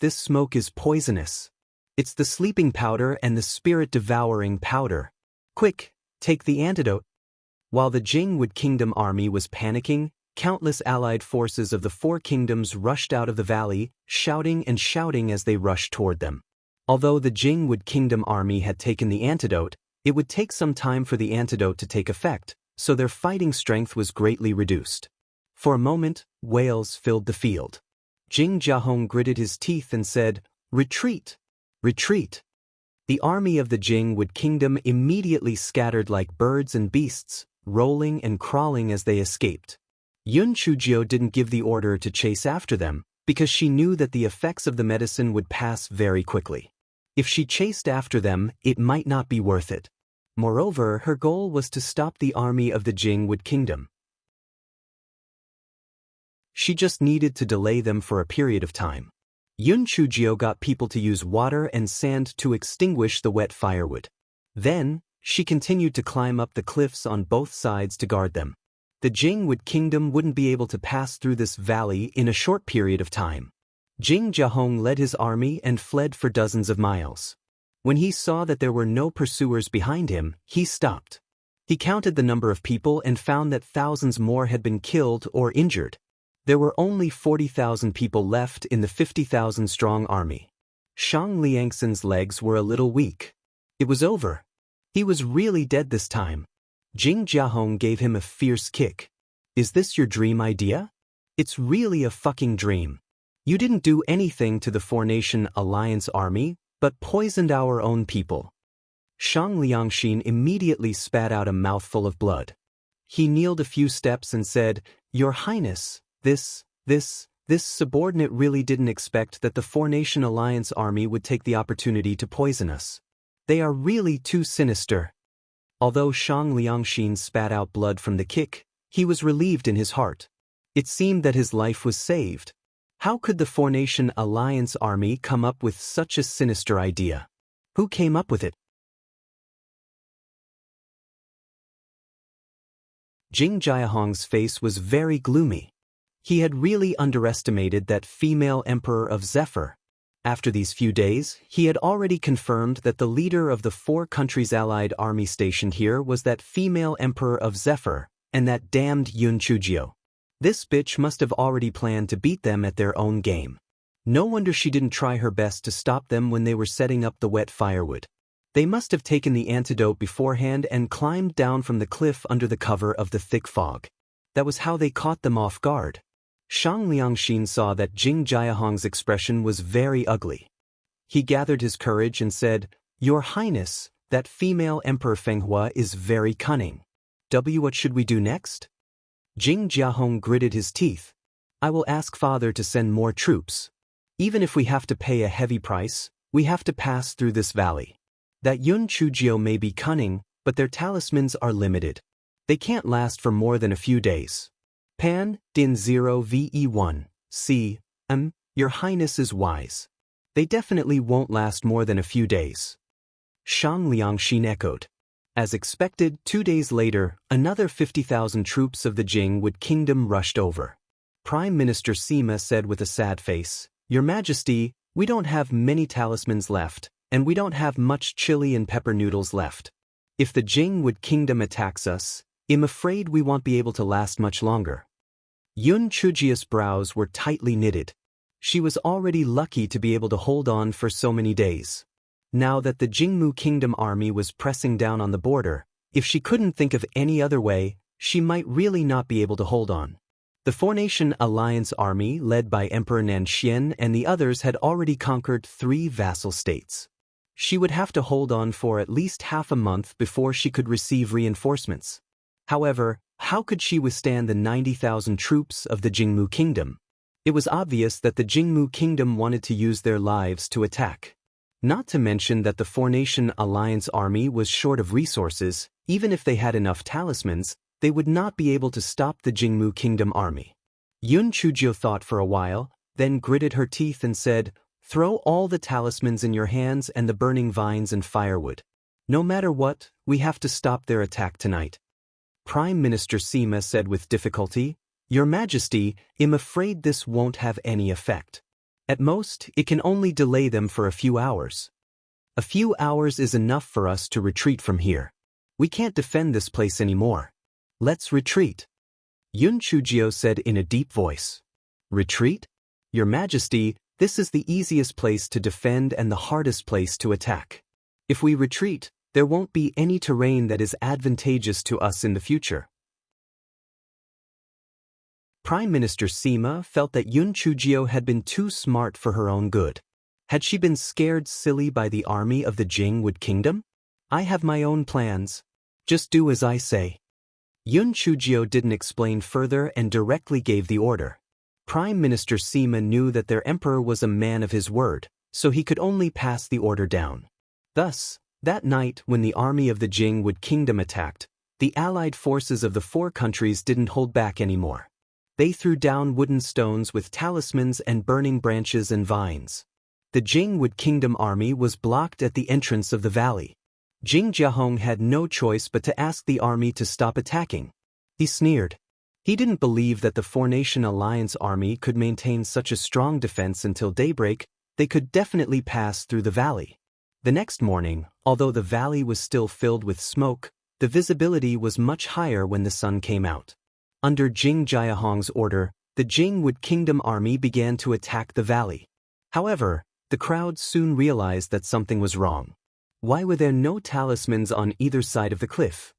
is poisonous. It's the sleeping powder and the spirit-devouring powder. Quick, take the antidote. While the Jingwood Kingdom army was panicking, countless allied forces of the four kingdoms rushed out of the valley, shouting and shouting as they rushed toward them. Although the Jingwood Kingdom army had taken the antidote, it would take some time for the antidote to take effect, so their fighting strength was greatly reduced. For a moment, wails filled the field. Jing Jiahong gritted his teeth and said, "Retreat! Retreat!" The army of the Jingwood Kingdom immediately scattered like birds and beasts, rolling and crawling as they escaped. Yun Chujio didn't give the order to chase after them, because she knew that the effects of the medicine would pass very quickly. If she chased after them, it might not be worth it. Moreover, her goal was to stop the army of the Jingwood Kingdom. She just needed to delay them for a period of time. Yun Chujio got people to use water and sand to extinguish the wet firewood. Then, she continued to climb up the cliffs on both sides to guard them. The Jingwood Kingdom wouldn't be able to pass through this valley in a short period of time. Jing Jiahong led his army and fled for dozens of miles. When he saw that there were no pursuers behind him, he stopped. He counted the number of people and found that thousands more had been killed or injured. There were only 40,000 people left in the 50,000-strong army. Shang Liangxin's legs were a little weak. It was over. He was really dead this time. Jing Jiahong gave him a fierce kick. "Is this your dream idea? It's really a fucking dream. You didn't do anything to the Four-Nation Alliance army, but poisoned our own people." Shang Liangxin immediately spat out a mouthful of blood. He kneeled a few steps and said, "Your Highness, this subordinate really didn't expect that the Four-Nation Alliance army would take the opportunity to poison us. They are really too sinister." Although Shang Liangxin spat out blood from the kick, he was relieved in his heart. It seemed that his life was saved. How could the Four-Nation Alliance army come up with such a sinister idea? Who came up with it? Jing Jiahong's face was very gloomy. He had really underestimated that female emperor of Zephyr. After these few days, he had already confirmed that the leader of the 4 countries allied army stationed here was that female emperor of Zephyr, and that damned Yun Chujio. This bitch must have already planned to beat them at their own game. No wonder she didn't try her best to stop them when they were setting up the wet firewood. They must have taken the antidote beforehand and climbed down from the cliff under the cover of the thick fog. That was how they caught them off guard. Shang Liangxin saw that Jing Jiahong's expression was very ugly. He gathered his courage and said, "Your Highness, that female Emperor Fenghua is very cunning. What should we do next?" Jing Jiahong gritted his teeth. "I will ask Father to send more troops. Even if we have to pay a heavy price, we have to pass through this valley. That Yun Chujio may be cunning, but their talismans are limited. They can't last for more than a few days. Pan, Din 0 VE1, C, Your Highness is wise. They definitely won't last more than a few days." Shang Liangxin echoed. As expected, 2 days later, another 50,000 troops of the Jingwood Kingdom rushed over. Prime Minister Sima said with a sad face, "Your Majesty, we don't have many talismans left, and we don't have much chili and pepper noodles left. If the Jingwood Kingdom attacks us, I'm afraid we won't be able to last much longer." Yun Chujio's brows were tightly knitted. She was already lucky to be able to hold on for so many days. Now that the Jingmu Kingdom army was pressing down on the border, if she couldn't think of any other way, she might really not be able to hold on. The Four-Nation Alliance army, led by Emperor Nanxian and the others, had already conquered 3 vassal states. She would have to hold on for at least half a month before she could receive reinforcements. However, how could she withstand the 90,000 troops of the Jingmu kingdom? It was obvious that the Jingmu kingdom wanted to use their lives to attack. Not to mention that the Four-Nation Alliance army was short of resources. Even if they had enough talismans, they would not be able to stop the Jingmu kingdom army. Yun Chujio thought for a while, then gritted her teeth and said, "Throw all the talismans in your hands and the burning vines and firewood. No matter what, we have to stop their attack tonight." Prime Minister Sima said with difficulty, "Your Majesty, I'm afraid this won't have any effect. At most, it can only delay them for a few hours. A few hours is enough for us to retreat from here. We can't defend this place anymore. Let's retreat." Yun Chujio said in a deep voice. "Retreat? Your Majesty, this is the easiest place to defend and the hardest place to attack. If we retreat, there won't be any terrain that is advantageous to us in the future." Prime Minister Sima felt that Yun Chujio had been too smart for her own good. Had she been scared silly by the army of the Jingwood Kingdom? "I have my own plans. Just do as I say." Yun Chujio didn't explain further and directly gave the order. Prime Minister Sima knew that their emperor was a man of his word, so he could only pass the order down. Thus, that night when the army of the Jingwood Kingdom attacked, the allied forces of the four countries didn't hold back anymore. They threw down wooden stones with talismans and burning branches and vines. The Jingwood Kingdom army was blocked at the entrance of the valley. Jing Jiahong had no choice but to ask the army to stop attacking. He sneered. He didn't believe that the Four-Nation Alliance army could maintain such a strong defense until daybreak. They could definitely pass through the valley. The next morning, although the valley was still filled with smoke, the visibility was much higher when the sun came out. Under Jing Jiahong's order, the Jingwood Kingdom army began to attack the valley. However, the crowd soon realized that something was wrong. Why were there no talismans on either side of the cliff?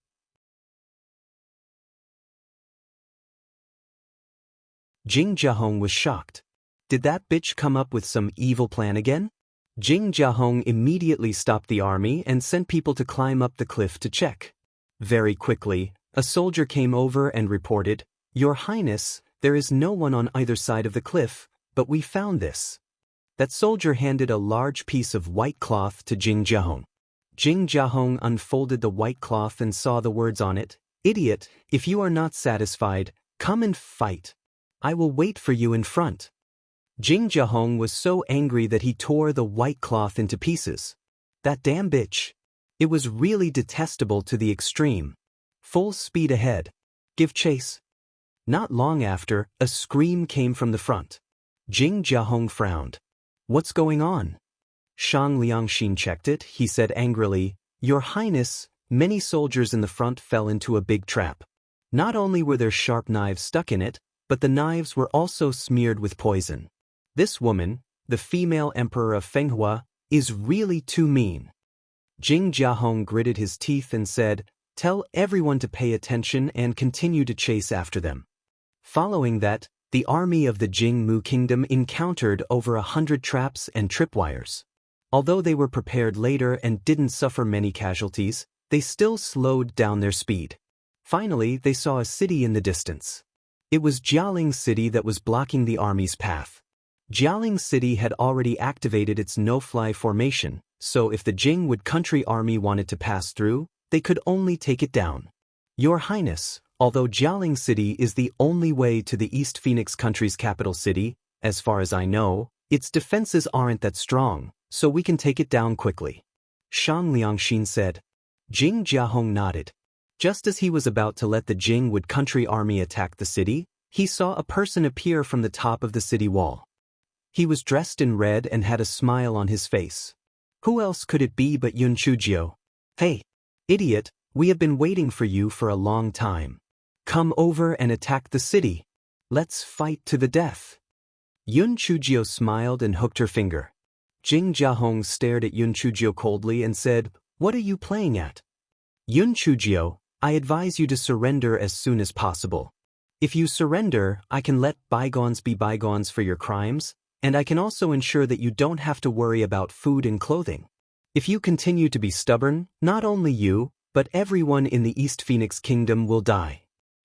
Jing Jiahong was shocked. Did that bitch come up with some evil plan again? Jing Jiahong immediately stopped the army and sent people to climb up the cliff to check. Very quickly, a soldier came over and reported, "Your Highness, there is no one on either side of the cliff, but we found this." That soldier handed a large piece of white cloth to Jing Jiahong. Jing Jiahong unfolded the white cloth and saw the words on it, "Idiot, if you are not satisfied, come and fight. I will wait for you in front." Jing Jiahong was so angry that he tore the white cloth into pieces. That damn bitch. It was really detestable to the extreme. Full speed ahead. Give chase. Not long after, a scream came from the front. Jing Jiahong frowned. "What's going on?" Shang Liangxin checked it. He said angrily, "Your Highness, many soldiers in the front fell into a big trap. Not only were there sharp knives stuck in it, but the knives were also smeared with poison. This woman, the female emperor of Fenghua, is really too mean." Jing Jiahong gritted his teeth and said, "Tell everyone to pay attention and continue to chase after them." Following that, the army of the Jingmu Kingdom encountered over 100 traps and tripwires. Although they were prepared later and didn't suffer many casualties, they still slowed down their speed. Finally, they saw a city in the distance. It was Jialing City that was blocking the army's path. Jialing City had already activated its no-fly formation, so if the Jingwood Country army wanted to pass through, they could only take it down. "Your Highness, although Jialing City is the only way to the East Phoenix Country's capital city, as far as I know, its defenses aren't that strong, so we can take it down quickly," Shang Liangxin said. Jing Jiahong nodded. Just as he was about to let the Jingwood Country army attack the city, he saw a person appear from the top of the city wall. He was dressed in red and had a smile on his face. Who else could it be but Yun Chujio? "Hey, idiot, we have been waiting for you for a long time. Come over and attack the city. Let's fight to the death." Yun Chujio smiled and hooked her finger. Jing Jiahong stared at Yun Chujio coldly and said, "What are you playing at?" "Yun Chujio, I advise you to surrender as soon as possible. If you surrender, I can let bygones be bygones for your crimes, and I can also ensure that you don't have to worry about food and clothing. If you continue to be stubborn, not only you, but everyone in the East Phoenix Kingdom will die.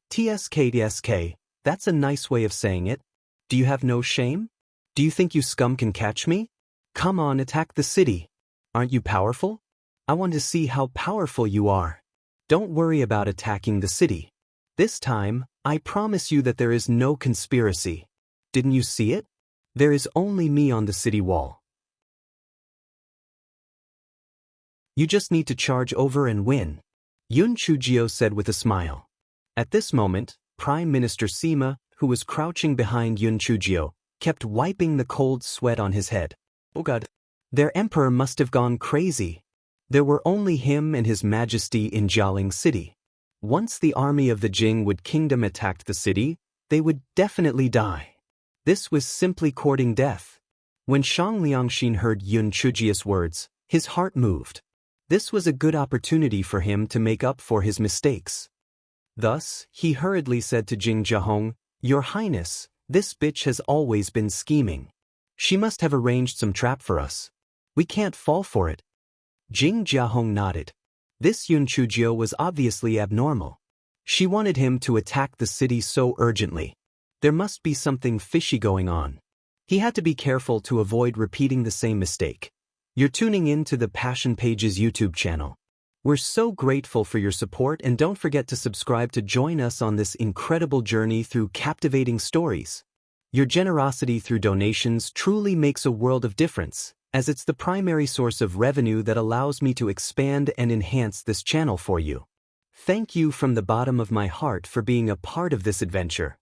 TSK, that's a nice way of saying it. Do you have no shame? Do you think you scum can catch me? Come on, attack the city. Aren't you powerful? I want to see how powerful you are. Don't worry about attacking the city. This time, I promise you that there is no conspiracy. Didn't you see it? There is only me on the city wall. You just need to charge over and win, Yun Chujio said with a smile. At this moment, Prime Minister Sima, who was crouching behind Yun Chujio, kept wiping the cold sweat on his head. Oh God. Their emperor must have gone crazy. There were only him and his majesty in Jialing City. Once the army of the Jingwood Kingdom attacked the city, they would definitely die. This was simply courting death. When Shang Liangxin heard Yun Chujio's words, his heart moved. This was a good opportunity for him to make up for his mistakes. Thus, he hurriedly said to Jing Jiahong, "Your Highness, this bitch has always been scheming. She must have arranged some trap for us. We can't fall for it." Jing Jiahong nodded. This Yun Chujio was obviously abnormal. She wanted him to attack the city so urgently. There must be something fishy going on. He had to be careful to avoid repeating the same mistake. You're tuning in to the Passion Pages YouTube channel. We're so grateful for your support, and don't forget to subscribe to join us on this incredible journey through captivating stories. Your generosity through donations truly makes a world of difference, as it's the primary source of revenue that allows me to expand and enhance this channel for you. Thank you from the bottom of my heart for being a part of this adventure.